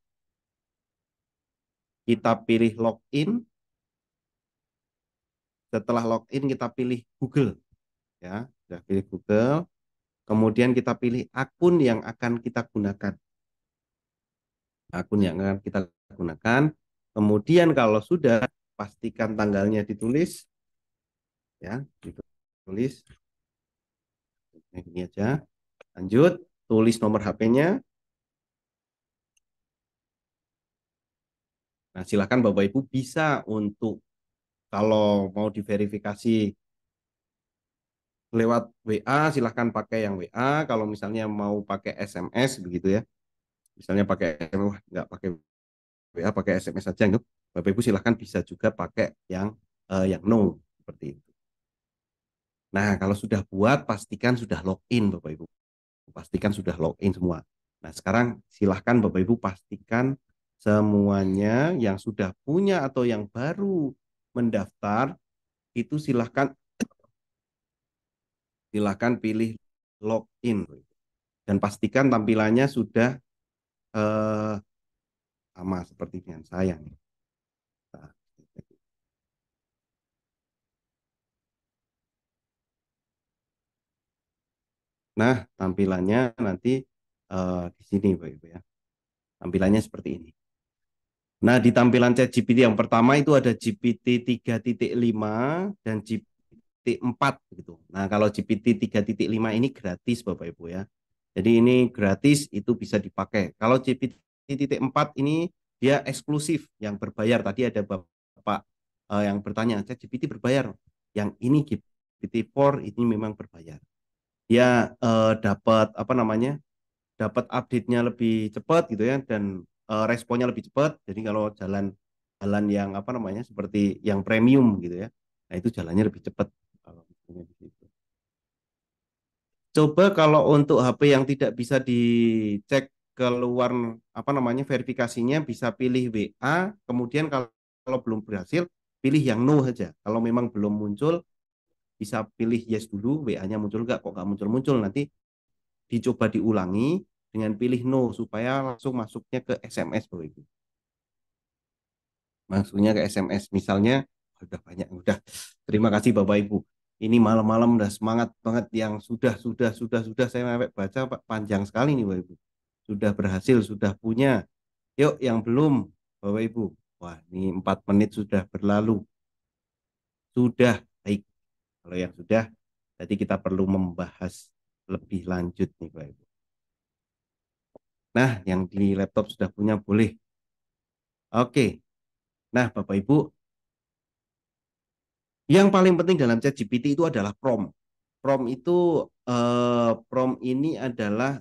Kita pilih login. Setelah login kita pilih Google ya. Sudah pilih Google. Kemudian kita pilih akun yang akan kita gunakan. Akun yang akan kita gunakan. Kemudian kalau sudah pastikan tanggalnya ditulis ya, ditulis. Ini aja. Lanjut, tulis nomor HP-nya. Nah, silakan Bapak Ibu bisa untuk kalau mau diverifikasi lewat WA, silahkan pakai yang WA. Kalau misalnya mau pakai SMS begitu ya, misalnya pakai wah, nggak pakai WA, pakai SMS saja, gitu. Bapak Ibu silahkan bisa juga pakai yang no seperti itu. Nah, kalau sudah buat, pastikan sudah login Bapak Ibu. Pastikan sudah login semua. Nah, sekarang silahkan Bapak Ibu pastikan semuanya yang sudah punya atau yang baru mendaftar, itu silahkan pilih login. Dan pastikan tampilannya sudah eh, sama seperti dengan saya. Nah, tampilannya nanti di sini Bapak Ibu ya. Tampilannya seperti ini. Nah, di tampilan ChatGPT yang pertama itu ada GPT 3.5 dan GPT 4 gitu. Nah, kalau GPT 3.5 ini gratis Bapak Ibu ya. Jadi ini gratis itu bisa dipakai. Kalau GPT 4 ini dia eksklusif yang berbayar. Tadi ada Bapak yang bertanya, ChatGPT berbayar. Yang ini GPT 4 ini memang berbayar. Dia dapat apa namanya? Dapat update-nya lebih cepat gitu ya dan responnya lebih cepat. Jadi kalau jalan jalan yang apa namanya seperti yang premium gitu ya, nah itu jalannya lebih cepat kalau misalnya di situ. Coba kalau untuk HP yang tidak bisa dicek keluar apa namanya verifikasinya bisa pilih WA, kemudian kalau belum berhasil pilih yang no saja. Kalau memang belum muncul bisa pilih yes dulu, WA-nya muncul nggak, kok nggak muncul-muncul nanti dicoba diulangi dengan pilih no supaya langsung masuknya ke SMS Bapak Ibu. Masuknya ke SMS misalnya udah banyak udah. Terima kasih Bapak Ibu. Ini malam-malam udah semangat banget yang sudah saya baca Pak panjang sekali nih Bapak Ibu. Sudah berhasil, sudah punya. Yuk yang belum Bapak Ibu. Wah, ini 4 menit sudah berlalu. Sudah baik. Kalau yang sudah, jadi kita perlu membahas lebih lanjut nih Bapak Ibu. Nah, yang di laptop sudah punya boleh. Oke. Nah, Bapak Ibu, yang paling penting dalam ChatGPT itu adalah prompt. Prompt ini adalah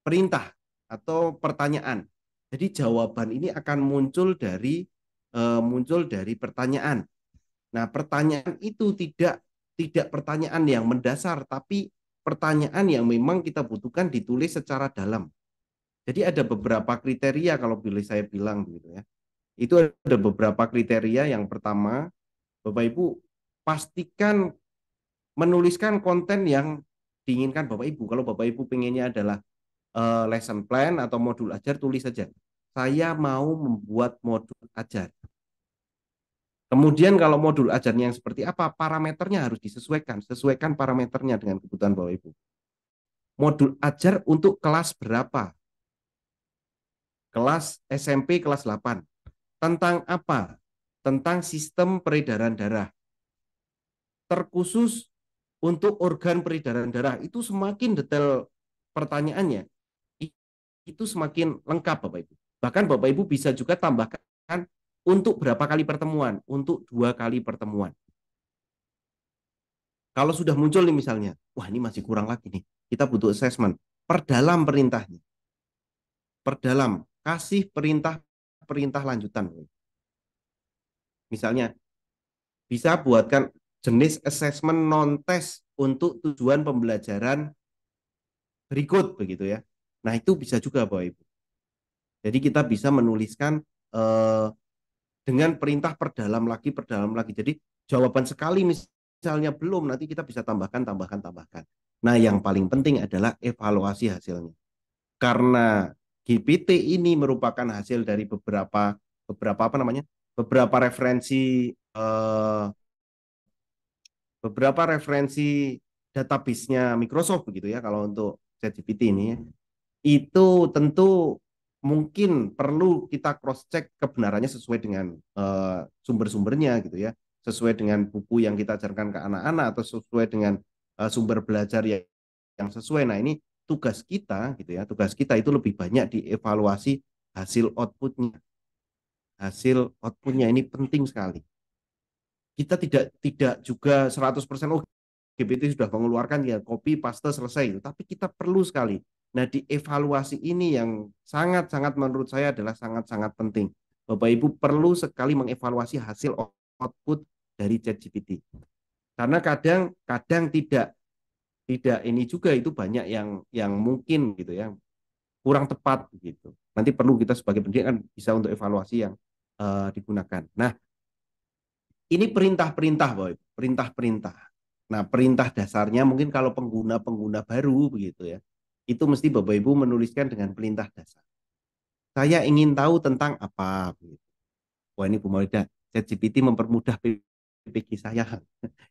perintah atau pertanyaan. Jadi jawaban ini akan muncul dari pertanyaan. Nah, pertanyaan itu tidak pertanyaan yang mendasar, tapi pertanyaan yang memang kita butuhkan ditulis secara dalam. Jadi ada beberapa kriteria kalau boleh saya bilang begitu ya. Itu ada beberapa kriteria. Yang pertama, Bapak Ibu pastikan menuliskan konten yang diinginkan Bapak Ibu. Kalau Bapak Ibu pengennya adalah lesson plan atau modul ajar, tulis saja. Saya mau membuat modul ajar. Kemudian kalau modul ajarnya yang seperti apa, parameternya harus disesuaikan. Sesuaikan parameternya dengan kebutuhan Bapak Ibu. Modul ajar untuk kelas berapa? Kelas SMP kelas 8. Tentang apa? Tentang sistem peredaran darah. Terkhusus untuk organ peredaran darah. Itu semakin detail pertanyaannya, itu semakin lengkap Bapak Ibu. Bahkan Bapak Ibu bisa juga tambahkan untuk berapa kali pertemuan, untuk 2 kali pertemuan. Kalau sudah muncul nih misalnya, wah ini masih kurang lagi nih, kita butuh assessment, perdalam perintahnya, perdalam, kasih perintah lanjutan. Misalnya bisa buatkan jenis assessment non test untuk tujuan pembelajaran berikut begitu ya. Nah itu bisa juga Bapak Ibu. Jadi kita bisa menuliskan dengan perintah perdalam lagi. Jadi jawaban sekali misalnya belum, nanti kita bisa tambahkan. Nah, yang paling penting adalah evaluasi hasilnya. Karena GPT ini merupakan hasil dari beberapa apa namanya? Eh, beberapa referensi database-nya Microsoft begitu ya kalau untuk ChatGPT ini ya. Itu tentu mungkin perlu kita cross check kebenarannya sesuai dengan sumber-sumbernya gitu ya, sesuai dengan buku yang kita ajarkan ke anak-anak atau sesuai dengan sumber belajar yang sesuai. Nah ini tugas kita gitu ya, tugas kita itu lebih banyak dievaluasi hasil outputnya ini penting sekali. Kita tidak juga 100% GPT sudah mengeluarkan ya copy paste selesai, tapi kita perlu sekali. Nah, dievaluasi ini yang sangat-sangat menurut saya adalah sangat-sangat penting. Bapak Ibu perlu sekali mengevaluasi hasil output dari ChatGPT. Karena kadang tidak ini juga itu banyak yang mungkin gitu ya, kurang tepat gitu. Nanti perlu kita sebagai pendidik kan bisa untuk evaluasi yang digunakan. Nah, ini perintah-perintah, Bapak Ibu, perintah-perintah. Nah, perintah dasarnya mungkin kalau pengguna-pengguna baru begitu ya. Itu mesti Bapak Ibu menuliskan dengan perintah dasar. Saya ingin tahu tentang apa begitu. Wah, ini Bu Maulida, ChatGPT mempermudah PPG saya.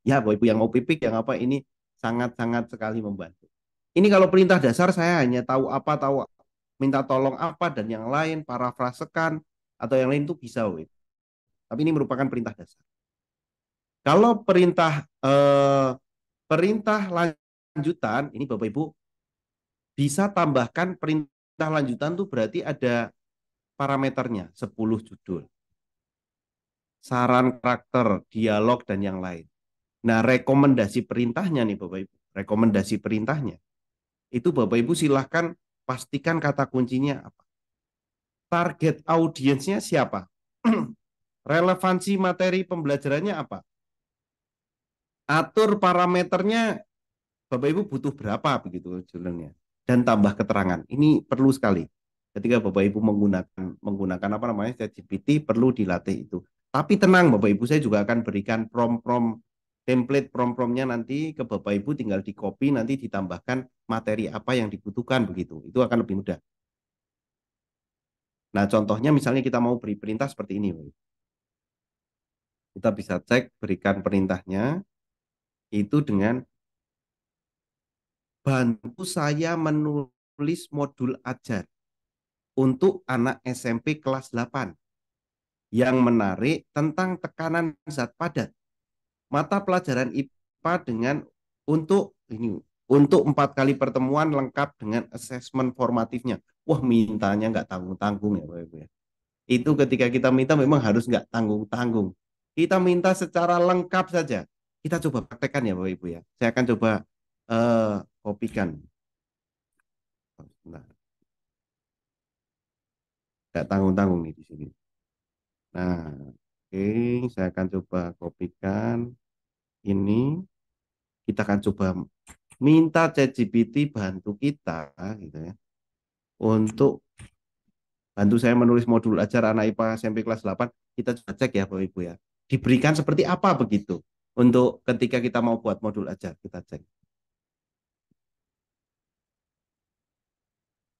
Ya, Bapak Ibu yang mau PPG yang apa ini sangat-sangat sekali membantu. Ini kalau perintah dasar saya hanya tahu apa, tahu minta tolong apa dan yang lain, parafrasekan. atau yang lain itu bisa, Bapak Ibu. Tapi ini merupakan perintah dasar. Kalau perintah lanjutan, ini Bapak Ibu bisa tambahkan perintah lanjutan tuh berarti ada parameternya, 10 judul, saran karakter, dialog, dan yang lain. Nah, rekomendasi perintahnya nih Bapak Ibu, rekomendasi perintahnya, itu Bapak Ibu silahkan pastikan kata kuncinya apa. Target audiensnya siapa? Relevansi materi pembelajarannya apa? Atur parameternya, Bapak Ibu butuh berapa begitu judulnya. Dan tambah keterangan. Ini perlu sekali. Ketika Bapak Ibu menggunakan apa namanya ChatGPT, perlu dilatih itu. Tapi tenang Bapak Ibu, saya juga akan berikan prompt-prompt template prompt-promptnya nanti ke Bapak Ibu, tinggal di copy, nanti ditambahkan materi apa yang dibutuhkan begitu. Itu akan lebih mudah. Nah, contohnya misalnya kita mau beri perintah seperti ini. Kita bisa cek berikan perintahnya itu dengan bantu saya menulis modul ajar untuk anak SMP kelas 8 yang menarik tentang tekanan zat padat. Mata pelajaran IPA dengan untuk 4 kali pertemuan lengkap dengan asesmen formatifnya. Wah, mintanya nggak tanggung-tanggung ya Bapak Ibu ya. Itu ketika kita minta memang harus nggak tanggung-tanggung. Kita minta secara lengkap saja. Kita coba praktekkan ya Bapak Ibu ya. Saya akan coba kopikan. Nah, nggak tanggung-tanggung nih di sini. Nah, oke, saya akan coba kopikan ini. Kita akan coba minta ChatGPT bantu kita gitu ya. Untuk bantu saya menulis modul ajar anak IPA SMP kelas 8. Kita coba cek ya Bapak Ibu ya. Diberikan seperti apa begitu. Untuk ketika kita mau buat modul ajar, kita cek.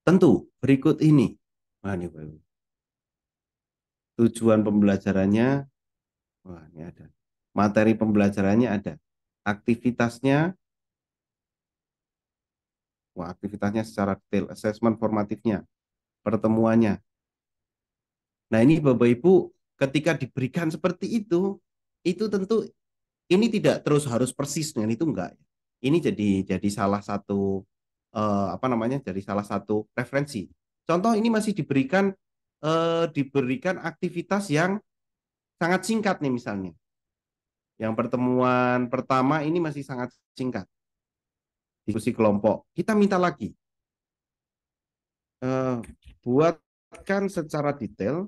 Tentu berikut ini. Nah, ini Bapak Ibu. Tujuan pembelajarannya, wah ini ada. Materi pembelajarannya ada. Aktivitasnya, wah aktivitasnya secara detail. Asesmen formatifnya, pertemuannya. Nah ini Bapak Ibu ketika diberikan seperti itu tentu ini tidak terus harus persis dengan itu enggak. Ini jadi salah satu apa namanya? Jadi salah satu referensi. Contoh ini masih diberikan aktivitas yang sangat singkat nih misalnya. Yang pertemuan pertama ini masih sangat singkat. Diskusi kelompok. Kita minta lagi eh, buatkan secara detail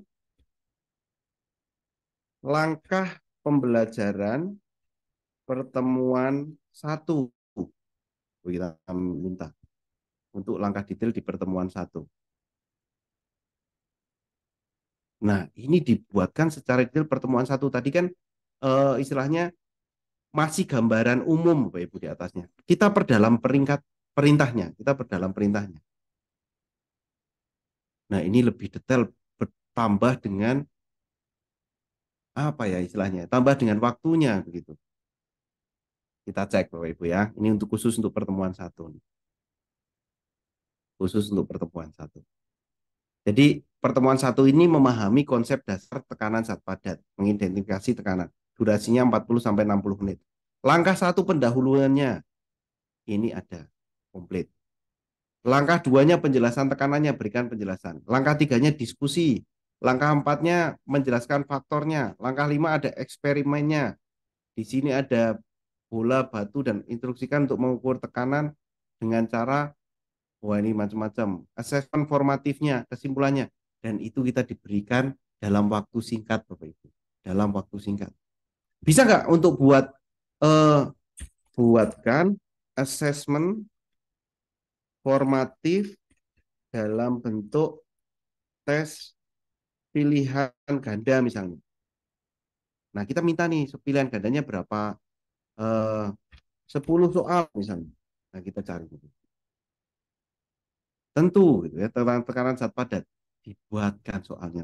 langkah pembelajaran pertemuan satu. Kita minta untuk langkah detail di pertemuan satu. Nah, ini dibuatkan secara detail pertemuan satu. Tadi kan istilahnya masih gambaran umum, Bapak Ibu di atasnya. Kita perdalam perintahnya. Kita perdalam perintahnya. Nah, ini lebih detail bertambah dengan apa ya istilahnya? Tambah dengan waktunya begitu. Kita cek Bapak Ibu ya. Ini untuk khusus untuk pertemuan satu. Khusus untuk pertemuan satu. Jadi pertemuan satu ini memahami konsep dasar tekanan zat padat, mengidentifikasi tekanan. Durasinya 40-60 menit. Langkah satu pendahuluannya, ini ada, komplit. Langkah duanya penjelasan tekanannya, berikan penjelasan. Langkah tiganya diskusi. Langkah empatnya menjelaskan faktornya. Langkah lima ada eksperimennya. Di sini ada bola, batu, dan instruksikan untuk mengukur tekanan dengan cara wah ini macam-macam. Asesmen formatifnya, kesimpulannya. Dan itu kita diberikan dalam waktu singkat, Bapak Ibu. Dalam waktu singkat. Bisa nggak untuk buatkan asesmen formatif dalam bentuk tes pilihan ganda misalnya. Nah kita minta nih pilihan gandanya berapa? Eh, 10 soal misalnya. Nah kita cari. Tentu gitu ya, tentang tekanan zat padat. Dibuatkan soalnya.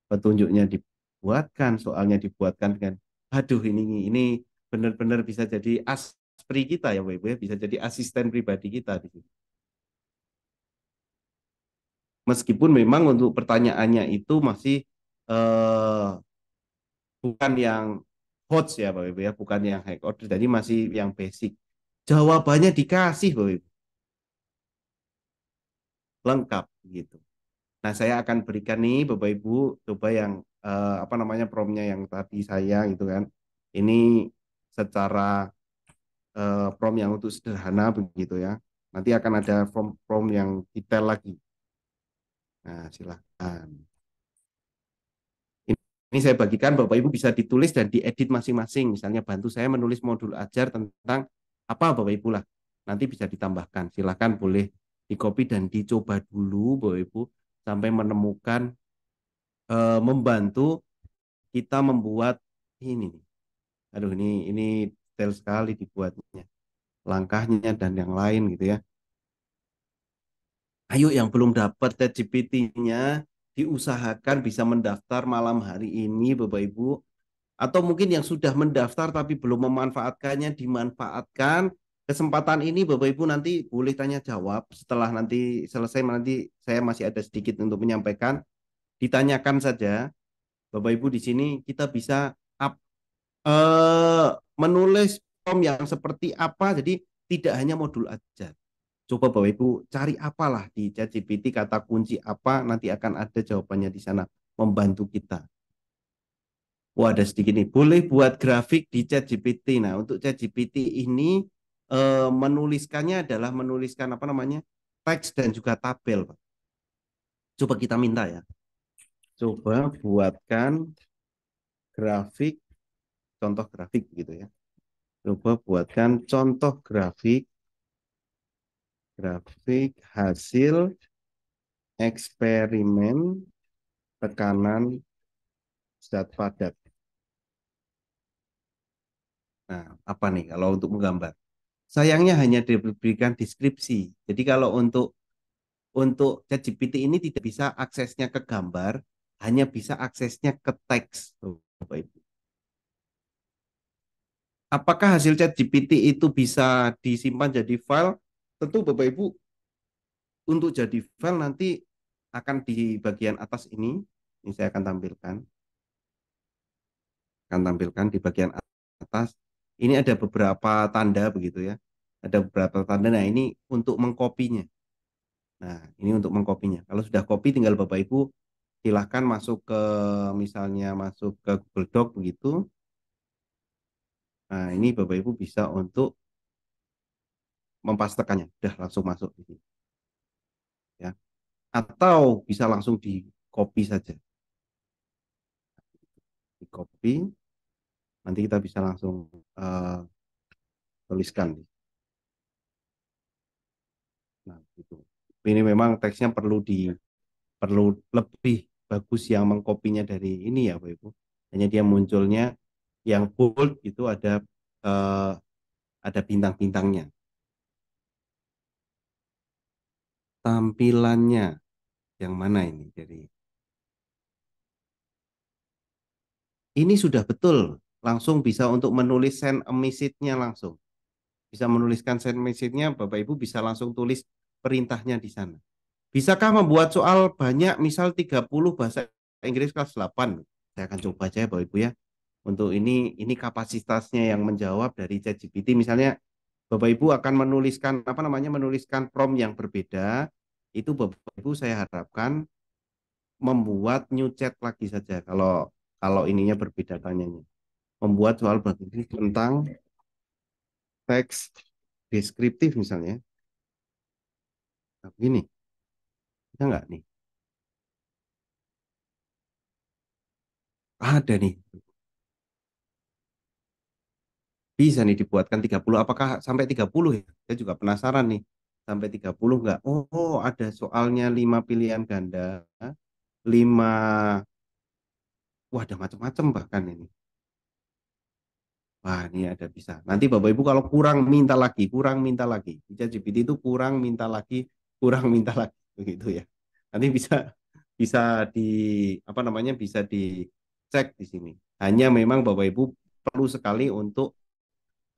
Petunjuknya dibuatkan, soalnya dibuatkan dengan aduh ini benar-benar bisa jadi aspri kita ya Bapak Ibu ya, bisa jadi asisten pribadi kita di sini. Meskipun memang untuk pertanyaannya itu masih eh, bukan yang hot ya Bapak Ibu ya, bukan yang high order, jadi masih yang basic. Jawabannya dikasih Bapak Ibu, lengkap gitu. Nah, saya akan berikan nih Bapak Ibu, coba yang apa namanya promnya yang tadi saya gitu kan. Ini secara prom yang untuk sederhana begitu ya. Nanti akan ada prom yang detail lagi. Nah, silahkan. Ini saya bagikan Bapak Ibu bisa ditulis dan diedit masing-masing. Misalnya bantu saya menulis modul ajar tentang apa Bapak Ibu lah. Nanti bisa ditambahkan. Silahkan boleh di copy dan dicoba dulu Bapak Ibu sampai menemukan membantu kita membuat ini nih. Aduh ini detail sekali dibuatnya. Langkahnya dan yang lain gitu ya. Ayo yang belum dapat ChatGPT-nya diusahakan bisa mendaftar malam hari ini Bapak Ibu, atau mungkin yang sudah mendaftar tapi belum memanfaatkannya dimanfaatkan. Kesempatan ini Bapak Ibu nanti boleh tanya jawab setelah nanti selesai, nanti saya masih ada sedikit untuk menyampaikan. Ditanyakan saja Bapak Ibu, di sini kita bisa menulis form yang seperti apa. Jadi tidak hanya modul aja. Coba Bapak Ibu cari apalah di ChatGPT, kata kunci apa, nanti akan ada jawabannya di sana membantu kita. Wah, ada sedikit nih. Boleh buat grafik di ChatGPT. Nah, untuk ChatGPT ini menuliskannya adalah menuliskan apa namanya? Teks dan juga tabel, Pak. Coba kita minta ya. Coba buatkan grafik, contoh grafik gitu ya. Coba buatkan contoh grafik hasil eksperimen tekanan zat padat. Nah, apa nih kalau untuk menggambar? Sayangnya hanya diberikan deskripsi. Jadi kalau untuk ChatGPT ini tidak bisa aksesnya ke gambar, hanya bisa aksesnya ke teks, Bapak Ibu. Apakah hasil ChatGPT itu bisa disimpan jadi file? Tentu Bapak Ibu, untuk jadi file nanti akan di bagian atas ini saya akan tampilkan di bagian atas. Ini ada beberapa tanda begitu ya. Ada beberapa tanda. Nah, ini untuk mengkopinya. Nah, ini untuk mengkopinya. Kalau sudah copy, tinggal Bapak Ibu silahkan masuk ke, misalnya masuk ke Google Doc begitu. Nah, ini Bapak Ibu bisa untuk mempastekannya. Sudah langsung masuk di sini, ya. Atau bisa langsung di copy saja. Di copy, nanti kita bisa langsung tuliskan. Nah, itu. Ini memang teksnya perlu lebih bagus yang mengkopinya dari ini ya Bapak Ibu. Hanya dia munculnya yang bold itu eh, ada bintang-bintangnya. Tampilannya yang mana ini? Jadi ini sudah betul, langsung bisa untuk menulis send a message-nya langsung. Bisa menuliskan send message-nya, Bapak Ibu bisa langsung tulis perintahnya di sana. Bisakah membuat soal banyak, misal 30 bahasa Inggris kelas 8? Saya akan coba aja ya Bapak Ibu ya. Untuk ini kapasitasnya yang menjawab dari ChatGPT. Misalnya Bapak Ibu akan menuliskan apa namanya, menuliskan prompt yang berbeda, itu Bapak Ibu saya harapkan membuat new chat lagi saja kalau kalau ininya berbeda tanyanya. Membuat soal begini tentang teks deskriptif misalnya. Nah, begini, bisa nggak nih? Ada nih. Bisa nih dibuatkan 30. Apakah sampai 30 ya? Saya juga penasaran nih. Sampai 30 nggak? Oh, ada soalnya 5 pilihan ganda. 5, wah ada macam-macam bahkan ini. Wah, ini ada bisa. Nanti Bapak Ibu kalau kurang minta lagi, kurang minta lagi. Bisa GPT itu kurang minta lagi, kurang minta lagi begitu ya. Nanti bisa bisa di apa namanya, bisa dicek di sini. Hanya memang Bapak Ibu perlu sekali untuk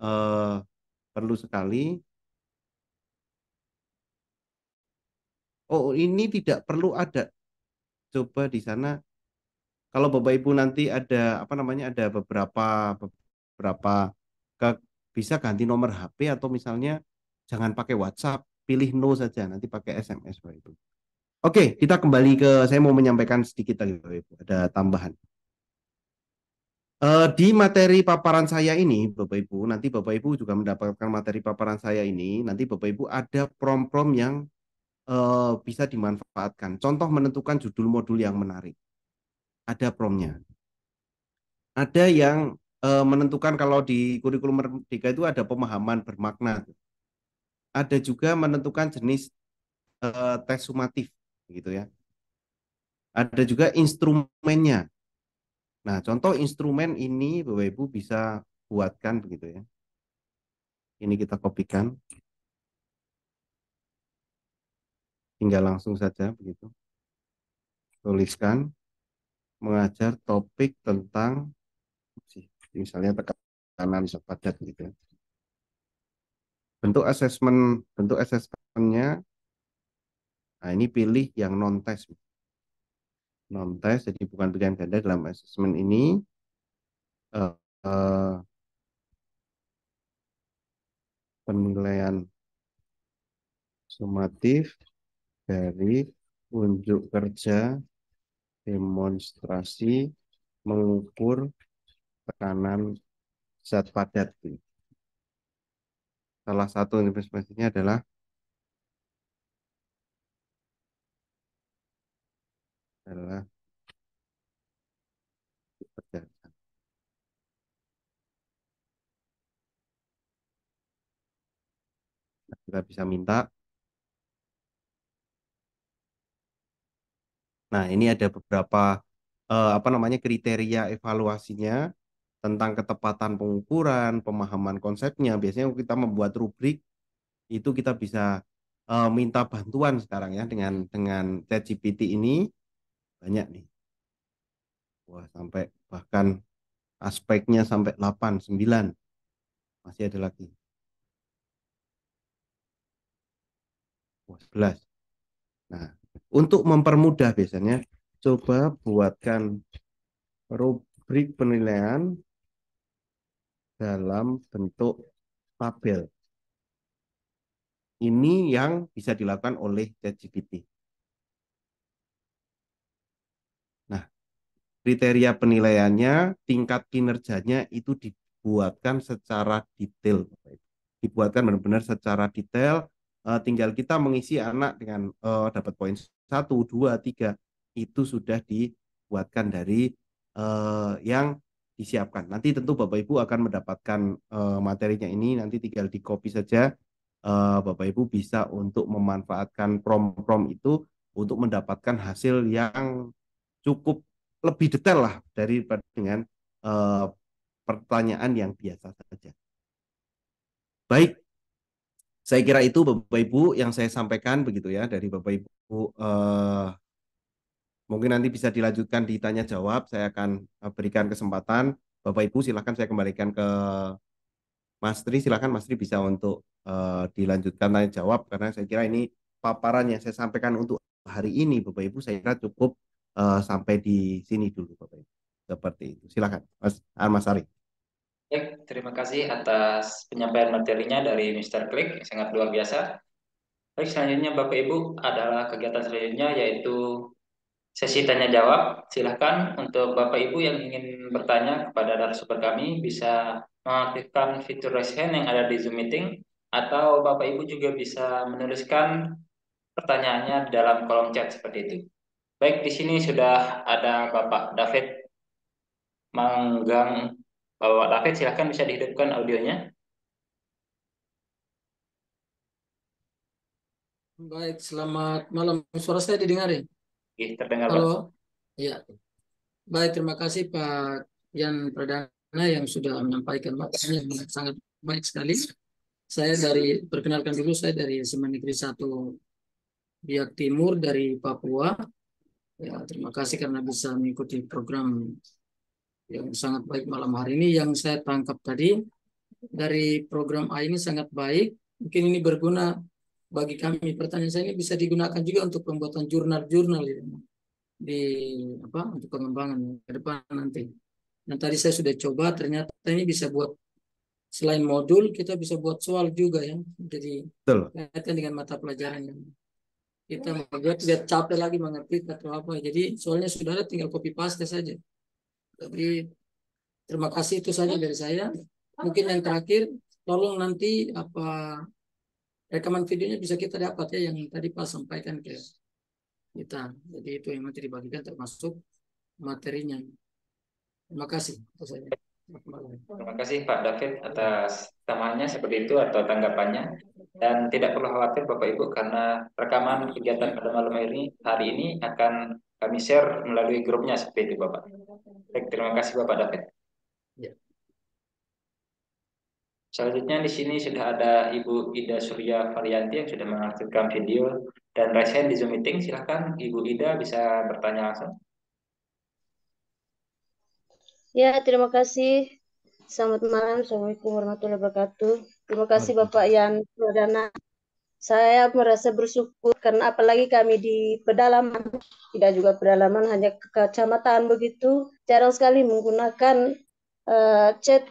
eh, perlu sekali Oh, ini tidak perlu ada. Coba di sana kalau Bapak Ibu nanti ada apa namanya ada beberapa ke, bisa ganti nomor HP atau misalnya jangan pakai WhatsApp, pilih no saja, nanti pakai SMS Bapak Ibu. Oke, kita kembali ke saya mau menyampaikan sedikit lagi Bapak Ibu, ada tambahan. Di materi paparan saya ini, Bapak Ibu, nanti Bapak Ibu juga mendapatkan materi paparan saya ini, nanti Bapak Ibu ada prom-prom yang bisa dimanfaatkan. Contoh menentukan judul modul yang menarik. Ada promnya. Ada yang menentukan kalau di kurikulum Merdeka itu ada pemahaman bermakna. Ada juga menentukan jenis tes sumatif, gitu ya. Ada juga instrumennya. Nah, contoh instrumen ini Bapak Ibu bisa buatkan begitu ya. Ini kita kopikan, tinggal langsung saja begitu. Tuliskan mengajar topik tentang misalnya tekanan isap padat gitu ya. Bentuk asesmennya, nah ini pilih yang non tes, jadi bukan pilihan ganda dalam asesmen ini. eh, eh, Penilaian sumatif dari unjuk kerja demonstrasi mengukur tekanan zat padat. Salah satu investasinya adalah kerja. Kita bisa minta. Nah, ini ada beberapa apa namanya kriteria evaluasinya tentang ketepatan pengukuran, pemahaman konsepnya. Biasanya kita membuat rubrik itu kita bisa minta bantuan sekarang ya dengan ChatGPT ini banyak nih. Wah, sampai bahkan aspeknya sampai 8, 9. Masih ada lagi. Wah, 11. Nah, untuk mempermudah biasanya coba buatkan rubrik penilaian dalam bentuk tabel. Ini yang bisa dilakukan oleh ChatGPT. Nah, kriteria penilaiannya, tingkat kinerjanya itu dibuatkan secara detail. Dibuatkan benar-benar secara detail. Tinggal kita mengisi anak dengan dapat poin 1, 2, 3. Itu sudah dibuatkan dari yang disiapkan. Nanti tentu Bapak Ibu akan mendapatkan materinya ini, nanti tinggal di copy saja. Bapak Ibu bisa untuk memanfaatkan prom-prom itu untuk mendapatkan hasil yang cukup lebih detail lah daripada dengan uh, pertanyaan yang biasa saja. Baik, saya kira itu Bapak Ibu yang saya sampaikan begitu ya dari Bapak Ibu. Mungkin nanti bisa dilanjutkan ditanya jawab. Saya akan berikan kesempatan. Bapak Ibu silahkan saya kembalikan ke Mas Tri. Silahkan Mas Tri bisa untuk dilanjutkan tanya jawab karena saya kira ini paparan yang saya sampaikan untuk hari ini Bapak Ibu saya kira cukup sampai di sini dulu Bapak Ibu. Seperti itu. Silakan Mas Ari. Ya, terima kasih atas penyampaian materinya dari Mr. Klik, yang sangat luar biasa. Baik, selanjutnya Bapak Ibu adalah kegiatan selanjutnya yaitu sesi tanya jawab. Silahkan untuk Bapak Ibu yang ingin bertanya kepada narasumber kami bisa mengaktifkan fitur raise hand yang ada di Zoom meeting atau Bapak Ibu juga bisa menuliskan pertanyaannya di dalam kolom chat seperti itu. Baik, di sini sudah ada Bapak David Manggang. Bapak David, silahkan bisa dihidupkan audionya. Baik, selamat malam. Suara saya didengar ya? Oke, terdengar Pak. Halo? Ya, baik. Terima kasih Pak Yan Pradana yang sudah menyampaikan materinya yang sangat baik sekali. Saya perkenalkan dulu, saya dari SMA Negeri 1 Biak Timur dari Papua. Ya, terima kasih karena bisa mengikuti program yang sangat baik malam hari ini. Yang saya tangkap tadi dari program A ini sangat baik. Mungkin ini berguna bagi kami pertanian saya ini bisa digunakan juga untuk pembuatan jurnal-jurnal ya, di apa untuk pengembangan ke depan nanti. Dan tadi saya sudah coba, ternyata ini bisa buat selain modul kita bisa buat soal juga ya. Jadi Betul. kaitan dengan mata pelajaran yang kita membuat tidak capek lagi mengetik atau apa. Jadi soalnya sudah ada, tinggal copy paste saja. Jadi terima kasih, itu saja dari saya. Mungkin yang terakhir, tolong nanti apa rekaman videonya bisa kita dapat ya yang tadi Pak sampaikan ke kita. Jadi itu yang nanti dibagikan termasuk materinya. Terima kasih. Itu saja. Terima kasih Pak David atas tamanya seperti itu atau tanggapannya. Dan tidak perlu khawatir Bapak Ibu karena rekaman kegiatan pada malam hari ini akan kami share melalui grupnya seperti itu Bapak. Baik, terima kasih Bapak David. Ya. Selanjutnya di sini sudah ada Ibu Ida Surya Varianti yang sudah mengaktifkan video dan raise hand di Zoom meeting. Silakan Ibu Ida bisa bertanya langsung. Ya, terima kasih. Selamat malam. Assalamualaikum warahmatullahi wabarakatuh. Terima kasih Bapak Yan Pradana. Saya merasa bersyukur karena apalagi kami di pedalaman, tidak juga pedalaman, hanya kecamatan begitu, jarang sekali menggunakan chat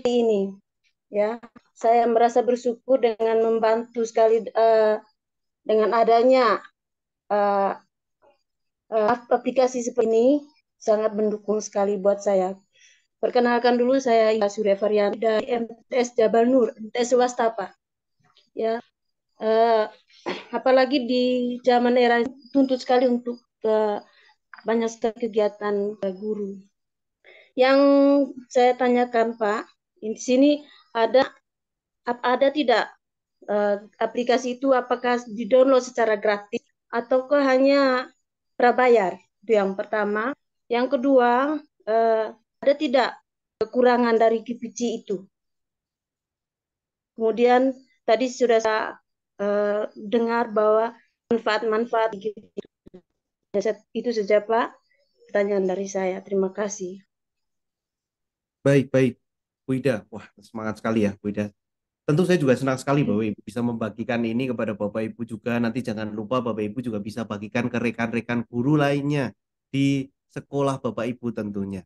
ini. Ya, saya merasa bersyukur dengan membantu sekali dengan adanya aplikasi seperti ini, sangat mendukung sekali buat saya. Perkenalkan dulu, saya Ida Surya Varianti dari MTS Jabal Nur, MTS swasta Pak. Ya, apalagi di zaman era tuntut sekali untuk banyak sekali kegiatan guru. Yang saya tanyakan Pak, di sini ada tidak aplikasi itu, apakah di-download secara gratis ataukah hanya prabayar? Itu yang pertama. Yang kedua, ada tidak kekurangan dari KPC itu? Kemudian tadi sudah saya dengar bahwa manfaat-manfaat gitu. Itu saja Pak, pertanyaan dari saya. Terima kasih. Baik, baik. Bu Ida, wah semangat sekali ya Bu Ida. Tentu saya juga senang sekali Bapak Ibu bisa membagikan ini kepada Bapak Ibu juga. Nanti jangan lupa Bapak Ibu juga bisa bagikan ke rekan-rekan guru lainnya di sekolah Bapak Ibu tentunya.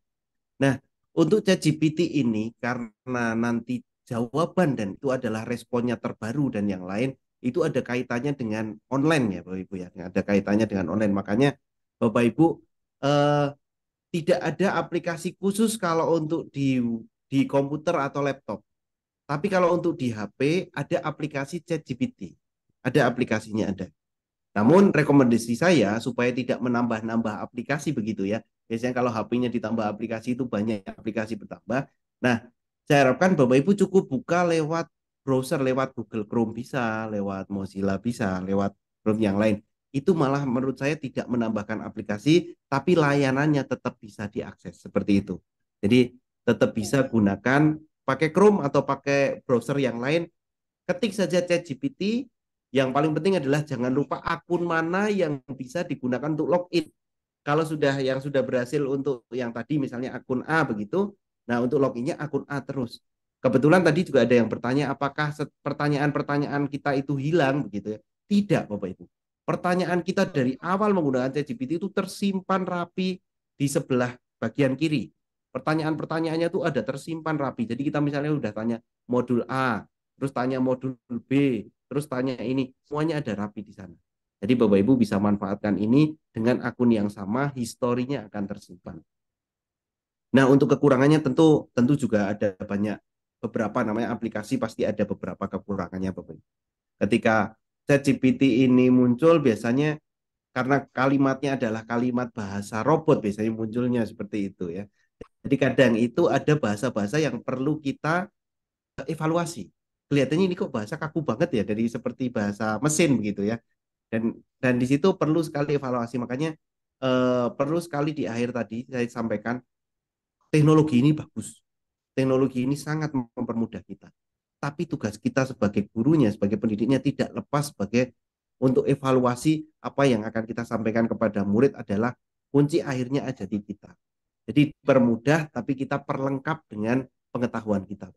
Nah, untuk ChatGPT ini karena nanti jawaban dan itu adalah responnya terbaru dan yang lain itu ada kaitannya dengan online ya Bapak Ibu ya. Ada kaitannya dengan online. Makanya Bapak Ibu eh, tidak ada aplikasi khusus kalau untuk di komputer atau laptop. Tapi kalau untuk di HP ada aplikasi ChatGPT. Ada aplikasinya ada. Namun rekomendasi saya supaya tidak menambah-nambah aplikasi begitu ya. Biasanya kalau HP-nya ditambah aplikasi itu banyak aplikasi bertambah. Nah, saya harapkan Bapak Ibu cukup buka lewat browser, lewat Google Chrome bisa, lewat Mozilla bisa, lewat Chrome yang lain. Itu malah menurut saya tidak menambahkan aplikasi, tapi layanannya tetap bisa diakses seperti itu. Jadi tetap bisa gunakan pakai Chrome atau pakai browser yang lain. Ketik saja ChatGPT. Yang paling penting adalah jangan lupa akun mana yang bisa digunakan untuk login. Kalau yang sudah berhasil untuk yang tadi misalnya akun A begitu, nah untuk loginnya akun A terus. Kebetulan tadi juga ada yang bertanya apakah pertanyaan-pertanyaan kita itu hilang begitu ya. Tidak Bapak Ibu. Pertanyaan kita dari awal menggunakan ChatGPT itu tersimpan rapi di sebelah bagian kiri. Pertanyaan-pertanyaannya itu ada tersimpan rapi. Jadi kita misalnya udah tanya modul A, terus tanya modul B, terus tanya ini, semuanya ada rapi di sana. Jadi Bapak Ibu bisa manfaatkan ini dengan akun yang sama, historinya akan tersimpan. Nah, untuk kekurangannya tentu juga ada beberapa namanya aplikasi pasti ada beberapa kekurangannya Bapak Ibu. Ketika ChatGPT ini muncul biasanya karena kalimatnya adalah kalimat bahasa robot biasanya munculnya seperti itu ya. Jadi kadang itu ada bahasa-bahasa yang perlu kita evaluasi. Kelihatannya ini kok bahasa kaku banget ya dari seperti bahasa mesin begitu ya. Dan di situ perlu sekali evaluasi. Makanya perlu sekali di akhir tadi saya sampaikan teknologi ini bagus. Teknologi ini sangat mempermudah kita. Tapi tugas kita sebagai gurunya, sebagai pendidiknya tidak lepas sebagai untuk evaluasi apa yang akan kita sampaikan kepada murid adalah kunci akhirnya ada di kita. Jadi permudah tapi kita perlengkap dengan pengetahuan kita.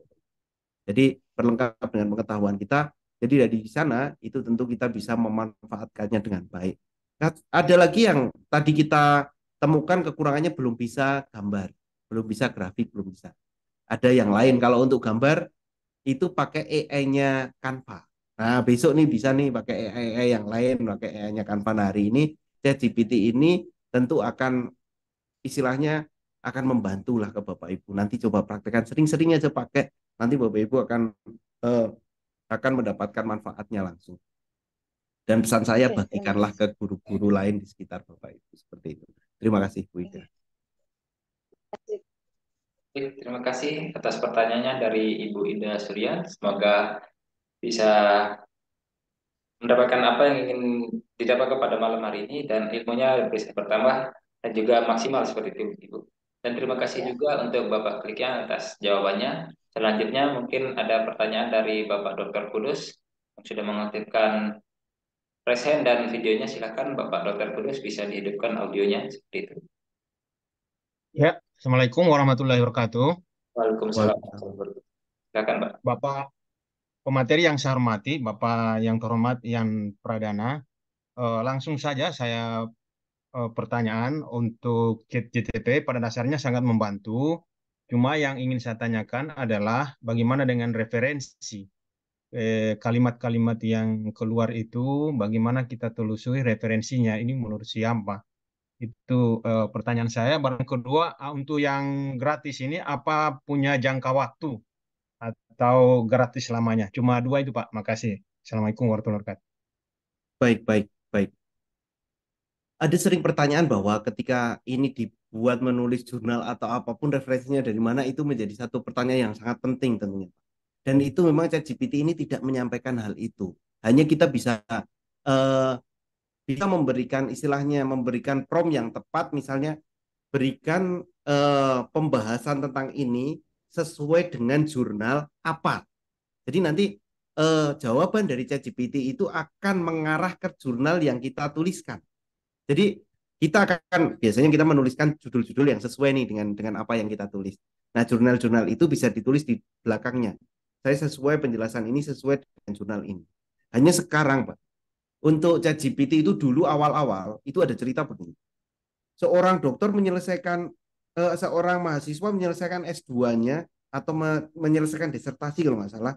Jadi perlengkap dengan pengetahuan kita Jadi dari sana itu tentu kita bisa memanfaatkannya dengan baik. Nah, ada lagi yang tadi kita temukan kekurangannya, belum bisa gambar, belum bisa grafik, belum bisa. Ada yang lain kalau untuk gambar itu pakai AI-nya Canva. Nah, besok nih bisa nih pakai AI yang lain, pakai AI-nya Canva. Nah, hari ini ChatGPT ini tentu akan istilahnya akan membantu lah ke Bapak Ibu. Nanti coba praktekkan sering-sering aja pakai. Nanti Bapak Ibu eh, akan mendapatkan manfaatnya langsung. Dan pesan saya, Oke, terima bagikanlah kasih. ke guru-guru lain di sekitar Bapak Ibu seperti itu. Terima kasih Bu Ida. Terima kasih atas pertanyaannya dari Ibu Ida Surya. Semoga bisa mendapatkan apa yang ingin didapatkan pada malam hari ini dan ilmunya bisa bertambah dan juga maksimal seperti itu, Ibu. Dan terima kasih Ya. juga untuk Bapak Kliknya atas jawabannya. Selanjutnya mungkin ada pertanyaan dari Bapak Dr. Kudus yang sudah mengaktifkan raise hand dan videonya. Silakan Bapak Dr. Kudus, bisa dihidupkan audionya seperti itu. Ya, Assalamualaikum warahmatullahi wabarakatuh. Waalaikumsalam. Waalaikumsalam. Silakan, Pak. Bapak pemateri yang saya hormati, Bapak yang terhormat Yan Pradana, langsung saja saya pertanyaan untuk ChatGPT pada dasarnya sangat membantu. Cuma yang ingin saya tanyakan adalah bagaimana dengan referensi kalimat-kalimat yang keluar itu, bagaimana kita telusuri referensinya ini menurut siapa? Itu pertanyaan saya. Barang kedua, untuk yang gratis ini apa punya jangka waktu atau gratis selamanya? Cuma dua itu, Pak. Makasih. Assalamualaikum warahmatullahi wabarakatuh. Baik, baik, baik. Ada sering pertanyaan bahwa ketika ini dibuat menulis jurnal atau apapun referensinya dari mana, itu menjadi satu pertanyaan yang sangat penting tentunya. Dan itu memang ChatGPT ini tidak menyampaikan hal itu. Hanya kita eh, bisa memberikan istilahnya memberikan prompt yang tepat, misalnya berikan pembahasan tentang ini sesuai dengan jurnal apa. Jadi nanti jawaban dari ChatGPT itu akan mengarah ke jurnal yang kita tuliskan. Jadi kita akan biasanya kita menuliskan judul-judul yang sesuai nih dengan apa yang kita tulis. Nah, jurnal-jurnal itu bisa ditulis di belakangnya. Saya sesuai penjelasan ini sesuai dengan jurnal ini. Hanya sekarang, Pak, untuk ChatGPT itu dulu awal-awal itu ada cerita begini. Seorang dokter menyelesaikan seorang mahasiswa menyelesaikan S2-nya atau menyelesaikan disertasi kalau nggak salah,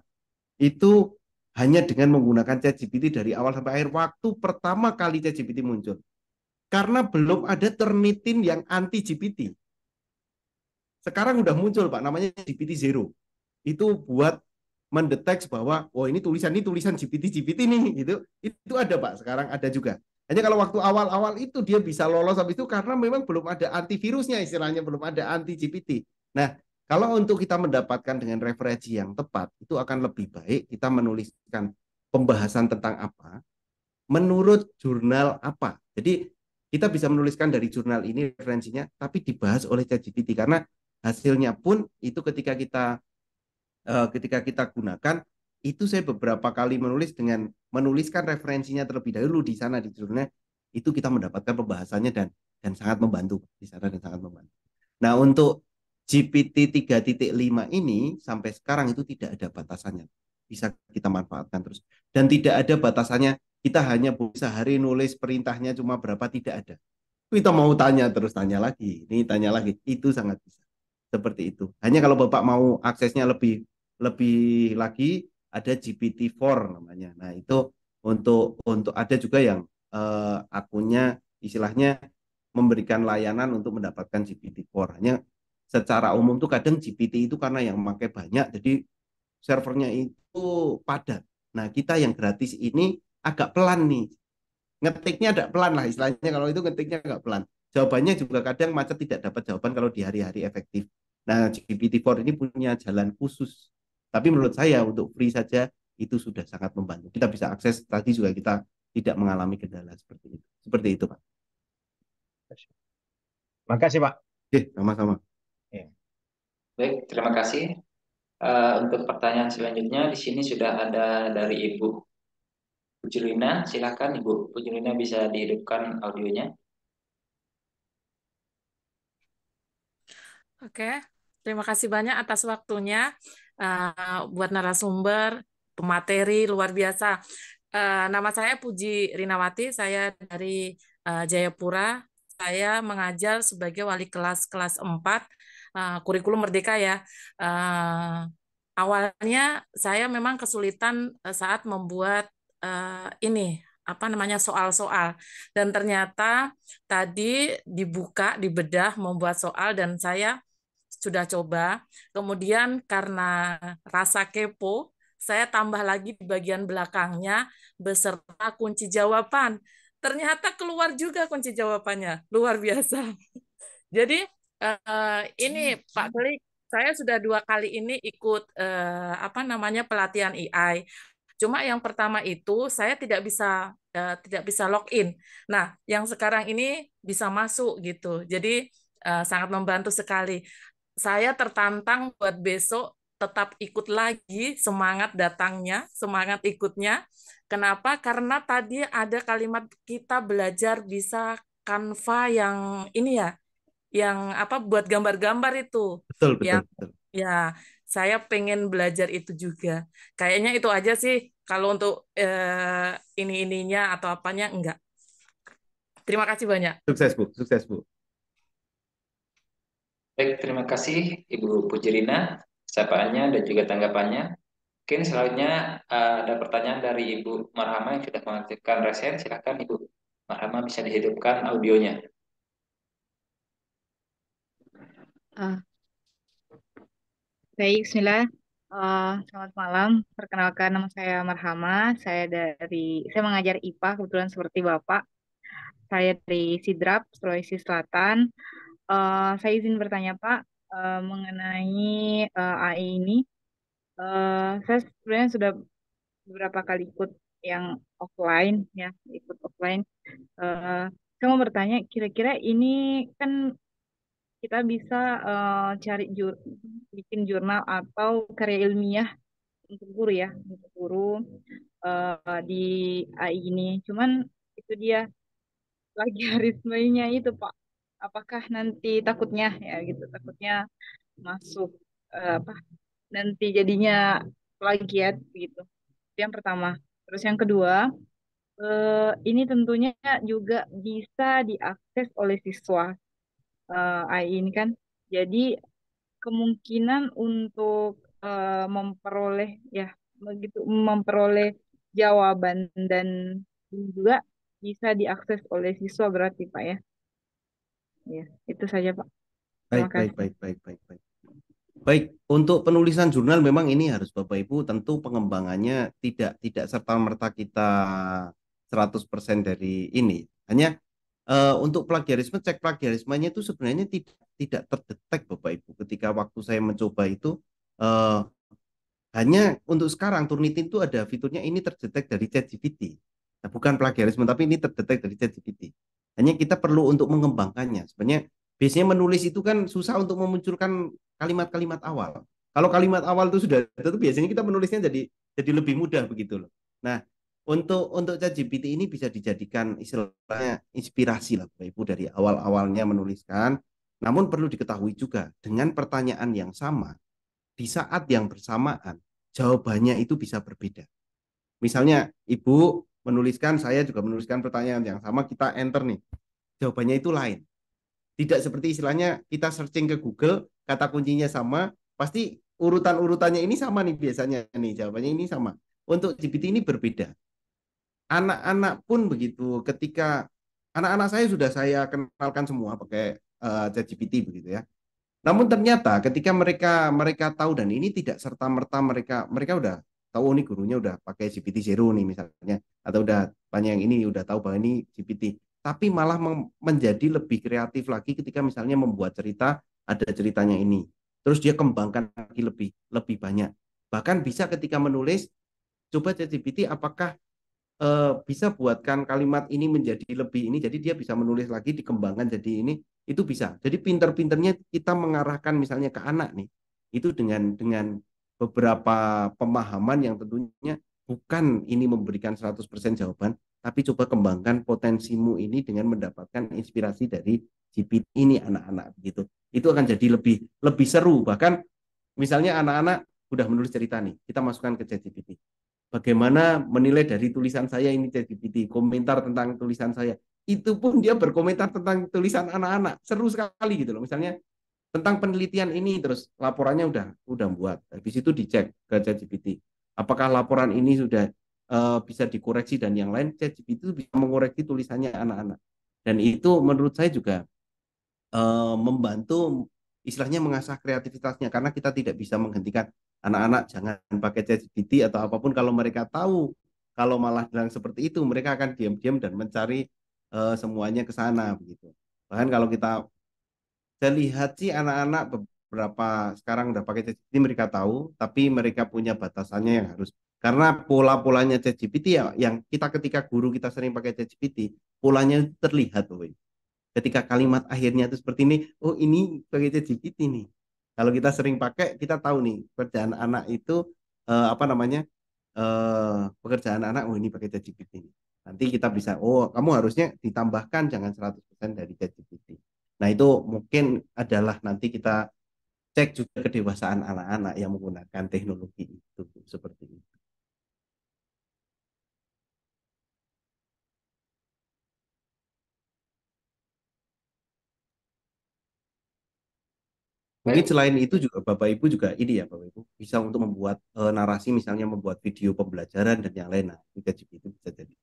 itu hanya dengan menggunakan ChatGPT dari awal sampai akhir waktu pertama kali ChatGPT muncul. Karena belum ada Turnitin yang anti GPT. Sekarang udah muncul Pak, namanya GPT Zero. Itu buat mendeteksi bahwa oh ini tulisan GPT nih gitu. Itu ada Pak, sekarang ada juga. Hanya kalau waktu awal-awal itu dia bisa lolos habis itu karena memang belum ada antivirusnya, istilahnya belum ada anti GPT. Nah, kalau untuk kita mendapatkan dengan referensi yang tepat, itu akan lebih baik kita menuliskan pembahasan tentang apa, menurut jurnal apa. Jadi kita bisa menuliskan dari jurnal ini referensinya, tapi dibahas oleh ChatGPT karena hasilnya pun itu ketika kita gunakan itu saya beberapa kali menulis dengan menuliskan referensinya terlebih dahulu di sana di jurnalnya, itu kita mendapatkan pembahasannya dan sangat membantu di sana dan sangat membantu. Nah, untuk GPT 3.5 ini sampai sekarang itu tidak ada batasannya. Bisa kita manfaatkan terus. Dan tidak ada batasannya, kita hanya bisa hari nulis perintahnya cuma berapa, tidak ada. Kita mau tanya terus tanya lagi, ini tanya lagi, itu sangat bisa. Seperti itu. Hanya kalau Bapak mau aksesnya lebih lebih lagi, ada GPT-4 namanya. Nah, itu untuk ada juga yang akunnya istilahnya memberikan layanan untuk mendapatkan GPT-4. Hanya secara umum tuh kadang GPT itu karena yang memakai banyak, jadi servernya itu padat. Nah, kita yang gratis ini agak pelan nih. Ngetiknya agak pelan lah istilahnya, kalau itu ngetiknya agak pelan. Jawabannya juga kadang macet, tidak dapat jawaban kalau di hari-hari efektif. Nah, GPT-4 ini punya jalan khusus. Tapi menurut saya untuk free saja itu sudah sangat membantu. Kita bisa akses, tadi juga kita tidak mengalami kendala seperti itu. Seperti itu, Pak. Makasih, Pak. Oke, sama-sama. Ya. Baik, terima kasih. Untuk pertanyaan selanjutnya di sini sudah ada dari Ibu Pujulina. Silakan Ibu Pujulina, bisa dihidupkan audionya. Oke, terima kasih banyak atas waktunya buat narasumber pemateri luar biasa. Nama saya Puji Rinawati, saya dari Jayapura. Saya mengajar sebagai wali kelas 4 kurikulum Merdeka ya. Awalnya saya memang kesulitan saat membuat ini apa namanya soal-soal, dan ternyata tadi dibedah membuat soal dan saya sudah coba. Kemudian karena rasa kepo, saya tambah lagi di bagian belakangnya beserta kunci jawaban. Ternyata keluar juga kunci jawabannya, luar biasa. Jadi ini Pak Klik, saya sudah 2 kali ini ikut apa namanya pelatihan AI. Cuma yang pertama itu saya tidak bisa login. Nah, yang sekarang ini bisa masuk gitu. Jadi sangat membantu sekali. Saya tertantang buat besok tetap ikut lagi, semangat datangnya, semangat ikutnya. Kenapa? Karena tadi ada kalimat kita belajar bisa Canva yang ini ya, yang apa buat gambar-gambar itu. Betul, betul, Yang betul. ya, saya pengen belajar itu juga. Kayaknya itu aja sih. Kalau untuk ini-ininya atau apanya enggak. Terima kasih banyak. Sukses, Bu. Sukses, Bu. Baik, terima kasih Ibu Pujirina, sapaannya dan juga tanggapannya. Mungkin selanjutnya ada pertanyaan dari Ibu Marhama yang sudah mengaktifkan resen. Silakan Ibu Marhama, bisa dihidupkan audionya. Ah, baik, Bismillah. Selamat malam. Perkenalkan, nama saya Marhama. Saya mengajar IPA kebetulan seperti Bapak. Saya dari Sidrap, Sulawesi Selatan. Saya izin bertanya, Pak, mengenai AI ini. Saya sebenarnya sudah beberapa kali ikut yang offline, ya, ikut offline. Saya mau bertanya, kira-kira ini kan kita bisa bikin jurnal atau karya ilmiah untuk guru ya, untuk guru di AI ini. Cuman itu dia plagiarismenya itu Pak. Apakah nanti takutnya ya gitu, takutnya masuk apa nanti jadinya plagiat gitu. Itu yang pertama. Terus yang kedua, ini tentunya juga bisa diakses oleh siswa AI ini kan. Jadi kemungkinan untuk memperoleh ya begitu memperoleh jawaban dan juga bisa diakses oleh siswa berarti Pak ya. Ya, itu saja Pak. Terima Baik, baik, kasih. baik, baik, baik, baik. Baik, untuk penulisan jurnal memang ini harus Bapak Ibu tentu pengembangannya tidak serta-merta kita 100% dari ini. Hanya untuk plagiarisme, cek plagiarismenya itu sebenarnya tidak terdetek Bapak Ibu. Ketika waktu saya mencoba itu eh, hanya untuk sekarang Turnitin itu ada fiturnya ini terdetek dari ChatGPT. Nah, bukan plagiarisme tapi ini terdetek dari ChatGPT. Hanya kita perlu untuk mengembangkannya. Sebenarnya biasanya menulis itu kan susah untuk memunculkan kalimat-kalimat awal. Kalau kalimat awal itu sudah ada itu biasanya kita menulisnya jadi lebih mudah begitu loh. Nah, untuk ChatGPT ini bisa dijadikan istilahnya inspirasi lah Bapak Ibu dari awal-awalnya menuliskan. Namun perlu diketahui juga dengan pertanyaan yang sama di saat yang bersamaan jawabannya itu bisa berbeda. Misalnya Ibu menuliskan, saya juga menuliskan pertanyaan yang sama, kita enter nih. Jawabannya itu lain. Tidak seperti istilahnya kita searching ke Google, kata kuncinya sama, pasti urutan-urutannya ini sama nih biasanya nih, jawabannya ini sama. Untuk GPT ini berbeda. Anak-anak pun begitu, ketika anak-anak saya sudah saya kenalkan semua pakai ChatGPT begitu ya. Namun ternyata ketika mereka tahu dan ini tidak serta merta mereka udah tahu nih gurunya udah pakai GPT Zero nih misalnya atau udah banyak yang ini udah tahu bahwa ini GPT, tapi malah menjadi lebih kreatif lagi ketika misalnya membuat cerita, ada ceritanya ini terus dia kembangkan lagi lebih banyak, bahkan bisa ketika menulis coba ChatGPT apakah bisa buatkan kalimat ini menjadi lebih ini, jadi dia bisa menulis lagi dikembangkan jadi ini, itu bisa. Jadi pinter-pinternya kita mengarahkan misalnya ke anak nih, itu dengan beberapa pemahaman yang tentunya bukan ini memberikan 100% jawaban, tapi coba kembangkan potensimu ini dengan mendapatkan inspirasi dari GPT ini anak-anak gitu. Itu akan jadi lebih seru. Bahkan misalnya anak-anak udah menulis cerita nih, kita masukkan ke ChatGPT. bagaimana menilai dari tulisan saya ini ChatGPT, komentar tentang tulisan saya. Itu pun dia berkomentar tentang tulisan anak-anak. Seru sekali gitu loh. Misalnya tentang penelitian ini, terus laporannya udah buat. Habis itu dicek ke ChatGPT. Apakah laporan ini sudah bisa dikoreksi dan yang lain, ChatGPT itu bisa mengoreksi tulisannya anak-anak. Dan itu menurut saya juga membantu istilahnya mengasah kreativitasnya, karena kita tidak bisa menghentikan anak-anak jangan pakai ChatGPT atau apapun. Kalau mereka tahu kalau malah bilang seperti itu, mereka akan diam-diam dan mencari semuanya ke sana begitu. Bahkan kalau kita saya lihat sih anak-anak beberapa sekarang udah pakai ChatGPT, mereka tahu, tapi mereka punya batasannya yang harus, karena pola-polanya ChatGPT ya yang kita ketika guru kita sering pakai ChatGPT, polanya terlihat loh. Ketika kalimat akhirnya itu seperti ini, oh ini pakai ChatGPT nih. Kalau kita sering pakai, kita tahu nih pekerjaan anak itu apa namanya, pekerjaan anak, oh ini pakai ChatGPT nih. Nanti kita bisa, oh kamu harusnya ditambahkan jangan 100% dari ChatGPT. Nah itu mungkin adalah nanti kita cek juga kedewasaan anak-anak yang menggunakan teknologi itu seperti itu. Mungkin Baik, selain itu juga Bapak Ibu juga ini ya Bapak Ibu bisa untuk membuat narasi, misalnya membuat video pembelajaran dan yang lain. Nah, itu bisa jadi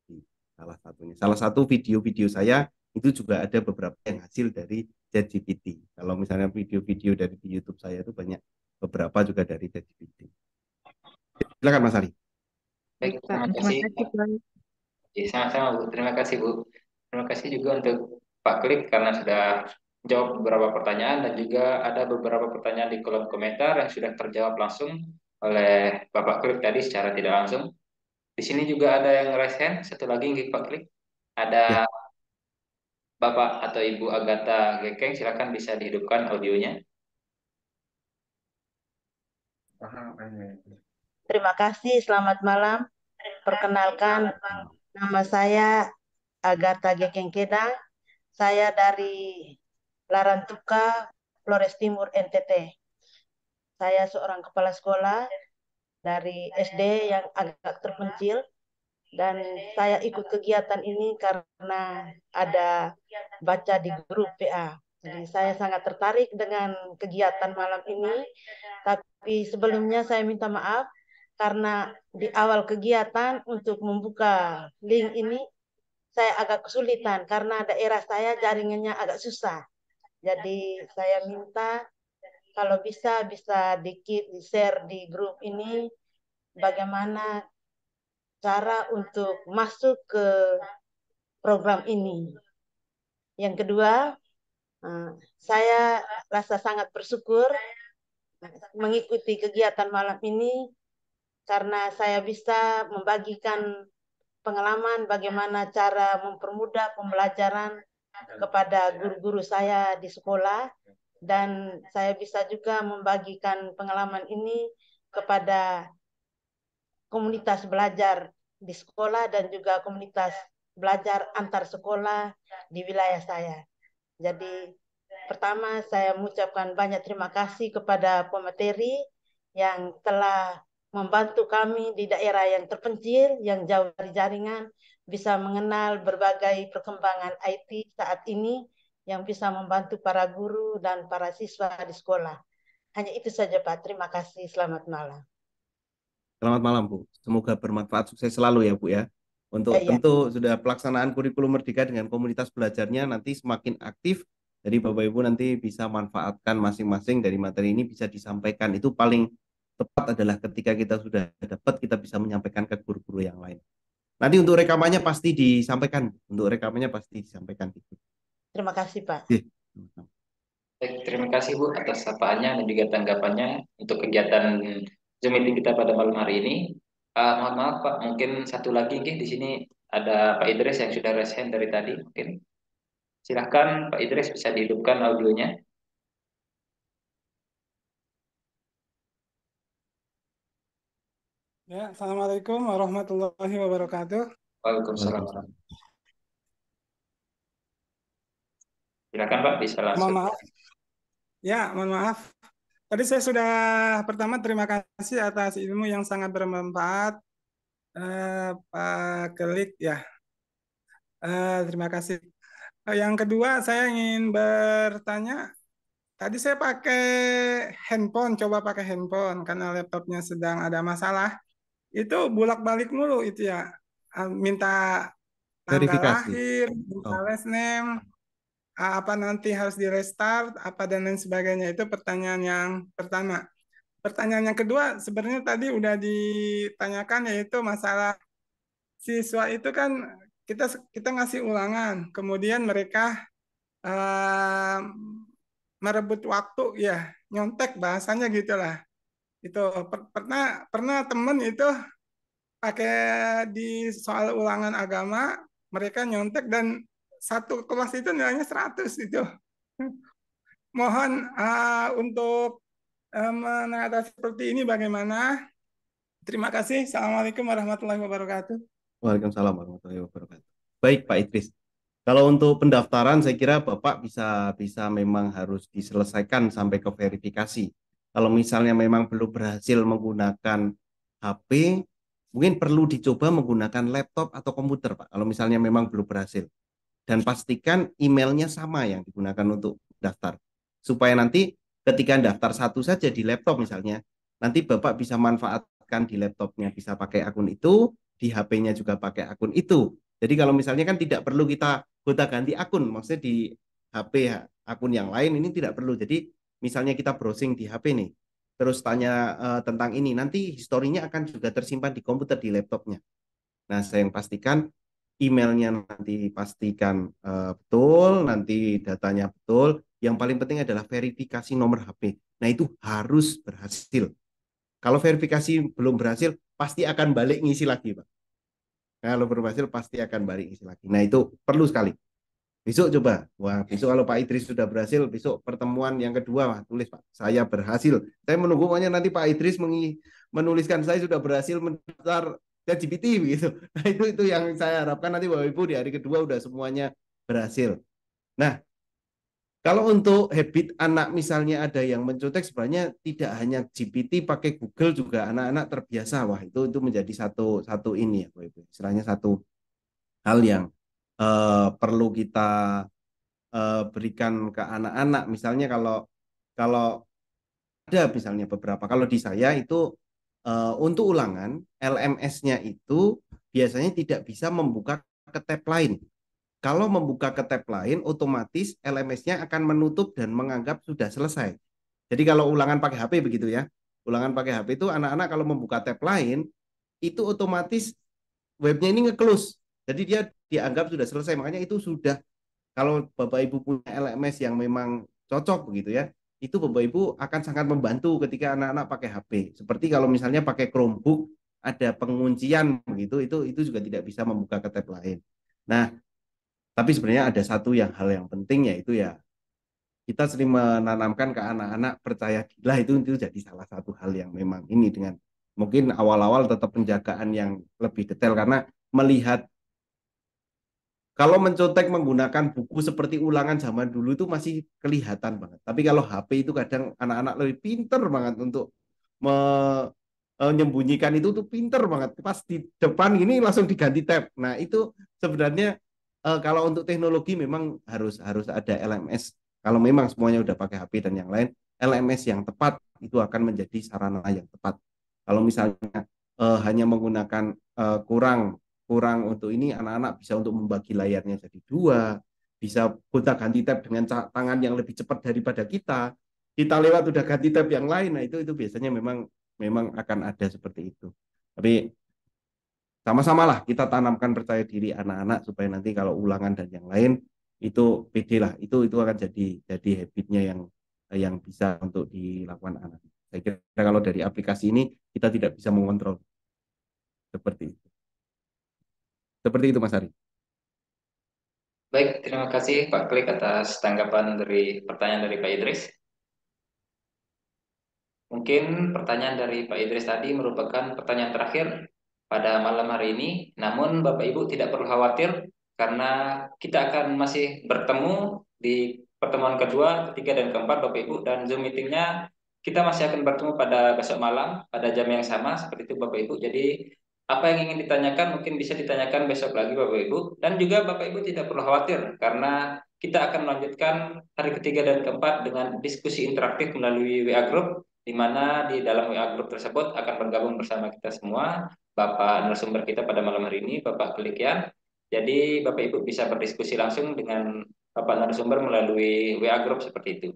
salah satunya. Salah satu video-video saya itu juga ada beberapa yang hasil dari ChatGPT. Kalau misalnya video-video dari di YouTube saya itu banyak, beberapa juga dari ChatGPT. Silakan Mas Ali. baik, Baik, Pak. terima Terima kasih. kasih, Pak. Ya, sama-sama Bu. Terima kasih Bu. Terima kasih juga untuk Pak Klik karena sudah jawab beberapa pertanyaan dan juga ada beberapa pertanyaan di kolom komentar yang sudah terjawab langsung oleh Bapak Klik tadi secara tidak langsung. Di sini juga ada yang raise hand. Satu lagi Pak Klik. Ya, Ada Bapak atau Ibu Agatha Gekeng, silakan bisa dihidupkan audionya. Terima kasih, selamat malam. Perkenalkan, nama saya Agatha Gekengkedang. Saya dari Larantuka, Flores Timur, NTT. Saya seorang kepala sekolah dari SD yang agak terpencil, dan saya ikut kegiatan ini karena ada baca di grup PA. Jadi saya sangat tertarik dengan kegiatan malam ini, tapi sebelumnya saya minta maaf karena di awal kegiatan untuk membuka link ini saya agak kesulitan karena daerah saya jaringannya agak susah. Jadi saya minta kalau bisa di-share di grup ini bagaimana cara untuk masuk ke program ini. Yang kedua, saya rasa sangat bersyukur mengikuti kegiatan malam ini karena saya bisa membagikan pengalaman bagaimana cara mempermudah pembelajaran kepada guru-guru saya di sekolah, dan saya bisa juga membagikan pengalaman ini kepada komunitas belajar di sekolah dan juga komunitas belajar antar sekolah di wilayah saya. Jadi pertama saya mengucapkan banyak terima kasih kepada pemateri yang telah membantu kami di daerah yang terpencil, yang jauh dari jaringan, bisa mengenal berbagai perkembangan IT saat ini yang bisa membantu para guru dan para siswa di sekolah. Hanya itu saja Pak, terima kasih, selamat malam. selamat malam Bu. Semoga bermanfaat, sukses selalu ya Bu ya. Untuk Ya. tentu sudah pelaksanaan kurikulum Merdeka dengan komunitas belajarnya nanti semakin aktif. Jadi Bapak Ibu nanti bisa manfaatkan masing-masing dari materi ini, bisa disampaikan. Itu paling tepat adalah ketika kita sudah dapat, kita bisa menyampaikan ke guru-guru yang lain. Nanti untuk rekamannya pasti disampaikan. Untuk rekamannya pasti disampaikan. Terima kasih Pak. Oke. Baik, terima kasih Bu atas sapaannya dan juga tanggapannya untuk kegiatan Zoom meeting kita pada malam hari ini. Mohon maaf Pak, mungkin satu lagi di sini ada Pak Idris yang sudah raise hand dari tadi. Mungkin silahkan Pak Idris bisa dihidupkan audionya. Ya, Assalamualaikum warahmatullahi wabarakatuh. Waalaikumsalam. Silakan Pak, bisa langsung. Mohon maaf. Ya, mohon maaf. Tadi saya sudah pertama terima kasih atas ilmu yang sangat bermanfaat Pak Kelik ya. Terima kasih. Yang kedua saya ingin bertanya. Tadi saya pakai handphone, coba pakai handphone karena laptopnya sedang ada masalah. Itu bolak-balik mulu itu ya. Minta tanggal Verifikasi. lahir, minta Oh, last name, apa nanti harus di restart, apa dan lain sebagainya. Itu pertanyaan yang pertama. Pertanyaan yang kedua sebenarnya tadi udah ditanyakan, yaitu masalah siswa itu kan kita kita ngasih ulangan, kemudian mereka eh, merebut waktu ya, nyontek bahasanya gitulah. Itu pernah pernah temen itu pakai di soal ulangan agama, mereka nyontek dan satu kelas itu nilainya 100 itu. Mohon untuk mengatasi seperti ini bagaimana? Terima kasih. Assalamualaikum warahmatullahi wabarakatuh. Waalaikumsalam warahmatullahi wabarakatuh. Baik, Pak Idris. Kalau untuk pendaftaran, saya kira Bapak bisa bisa memang harus diselesaikan sampai ke verifikasi. Kalau misalnya memang belum berhasil menggunakan HP, mungkin perlu dicoba menggunakan laptop atau komputer, Pak. Kalau misalnya memang belum berhasil. Dan pastikan emailnya sama yang digunakan untuk daftar. Supaya nanti ketika daftar satu saja di laptop misalnya, nanti Bapak bisa manfaatkan di laptopnya, bisa pakai akun itu, di HP-nya juga pakai akun itu. Jadi kalau misalnya kan tidak perlu kita gonta-ganti akun, maksudnya di HP akun yang lain ini tidak perlu. Jadi misalnya kita browsing di HP nih, terus tanya tentang ini, nanti historinya akan juga tersimpan di komputer, di laptopnya. Nah, saya yang pastikan emailnya nanti pastikan betul, nanti datanya betul. Yang paling penting adalah verifikasi nomor HP. Nah, itu harus berhasil. Kalau verifikasi belum berhasil, pasti akan balik ngisi lagi, Pak. Kalau berhasil, pasti akan balik ngisi lagi. Nah, itu perlu sekali. Besok coba. Wah, besok kalau Pak Idris sudah berhasil, besok pertemuan yang kedua, wah, tulis Pak, saya berhasil. Saya menunggu makanya nanti Pak Idris menuliskan saya sudah berhasil mendaftar ChatGPT begitu. Nah, itu yang saya harapkan nanti Bapak Ibu di hari kedua udah semuanya berhasil. Nah, kalau untuk habit anak misalnya ada yang mencontek, sebenarnya tidak hanya GPT, pakai Google juga anak-anak terbiasa. Wah, itu menjadi satu ini ya, Bapak Ibu. Istilahnya satu hal yang perlu kita berikan ke anak-anak. Misalnya kalau kalau ada misalnya beberapa, kalau di saya itu untuk ulangan LMS-nya itu biasanya tidak bisa membuka ke tab lain. Kalau membuka ke tab lain, otomatis LMS-nya akan menutup dan menganggap sudah selesai. Jadi kalau ulangan pakai HP begitu ya, ulangan pakai HP itu anak-anak kalau membuka tab lain itu otomatis webnya ini nge-close. Jadi dia dianggap sudah selesai. Makanya itu sudah, kalau Bapak Ibu punya LMS yang memang cocok begitu ya, itu Bapak Ibu akan sangat membantu ketika anak-anak pakai HP. Seperti kalau misalnya pakai Chromebook ada penguncian begitu, itu juga tidak bisa membuka ke tab lain. Nah, tapi sebenarnya ada satu hal yang penting, yaitu ya kita sering menanamkan ke anak-anak percaya diri. Itu jadi salah satu hal yang memang ini, dengan mungkin awal-awal tetap penjagaan yang lebih detail, karena melihat kalau mencontek menggunakan buku seperti ulangan zaman dulu itu masih kelihatan banget. Tapi kalau HP itu kadang anak-anak lebih pinter banget untuk menyembunyikan itu tuh, pinter banget. Pas di depan ini langsung diganti tab. Nah, itu sebenarnya kalau untuk teknologi memang harus ada LMS. Kalau memang semuanya udah pakai HP dan yang lain, LMS yang tepat itu akan menjadi sarana yang tepat. Kalau misalnya hanya menggunakan kurang kurang untuk ini, anak-anak bisa untuk membagi layarnya jadi dua, bisa gonta-ganti tab dengan tangan yang lebih cepat daripada kita lewat udah ganti tab yang lain. Nah, itu biasanya memang akan ada seperti itu. Tapi sama-sama lah kita tanamkan percaya diri anak-anak supaya nanti kalau ulangan dan yang lain itu pede lah, itu akan jadi habitnya yang bisa untuk dilakukan anak. Saya kira kalau dari aplikasi ini kita tidak bisa mengontrol seperti itu. Seperti itu, Mas Ari. Baik, terima kasih Pak Klik atas tanggapan dari pertanyaan dari Pak Idris. Mungkin pertanyaan dari Pak Idris tadi merupakan pertanyaan terakhir pada malam hari ini. Namun Bapak Ibu tidak perlu khawatir karena kita akan masih bertemu di pertemuan kedua, ketiga, dan keempat Bapak Ibu. Dan Zoom meetingnya kita masih akan bertemu pada besok malam pada jam yang sama seperti itu Bapak Ibu. Jadi apa yang ingin ditanyakan mungkin bisa ditanyakan besok lagi Bapak Ibu. Dan juga Bapak Ibu tidak perlu khawatir karena kita akan melanjutkan hari ketiga dan keempat dengan diskusi interaktif melalui WA Group, di mana di dalam WA Group tersebut akan bergabung bersama kita semua, Bapak narasumber kita pada malam hari ini, Bapak Kelikian. Jadi Bapak Ibu bisa berdiskusi langsung dengan Bapak narasumber melalui WA Group seperti itu.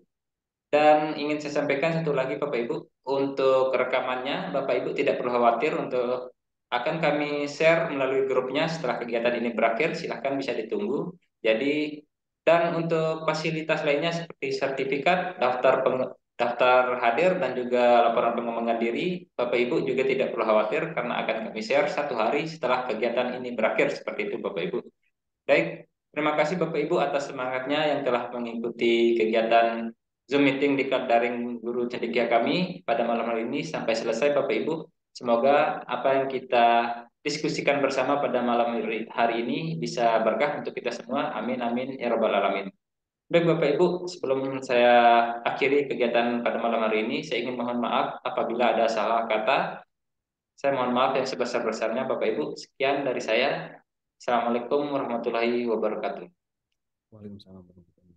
Dan ingin saya sampaikan satu lagi Bapak Ibu, untuk rekamannya Bapak Ibu tidak perlu khawatir, untuk akan kami share melalui grupnya setelah kegiatan ini berakhir, silahkan bisa ditunggu. Jadi, dan untuk fasilitas lainnya seperti sertifikat, daftar hadir dan juga laporan pengembangan diri, Bapak Ibu juga tidak perlu khawatir karena akan kami share 1 hari setelah kegiatan ini berakhir, seperti itu Bapak Ibu. Baik, terima kasih Bapak Ibu atas semangatnya yang telah mengikuti kegiatan Zoom meeting di kelas daring Guru Cendekia kami pada malam hari ini sampai selesai Bapak Ibu. Semoga apa yang kita diskusikan bersama pada malam hari ini bisa berkah untuk kita semua. Amin amin ya rabbal alamin. Baik Bapak Ibu, sebelum saya akhiri kegiatan pada malam hari ini, saya ingin mohon maaf apabila ada salah kata. Saya mohon maaf yang sebesar-besarnya Bapak Ibu. Sekian dari saya. Assalamualaikum warahmatullahi wabarakatuh. Waalaikumsalam warahmatullahi wabarakatuh.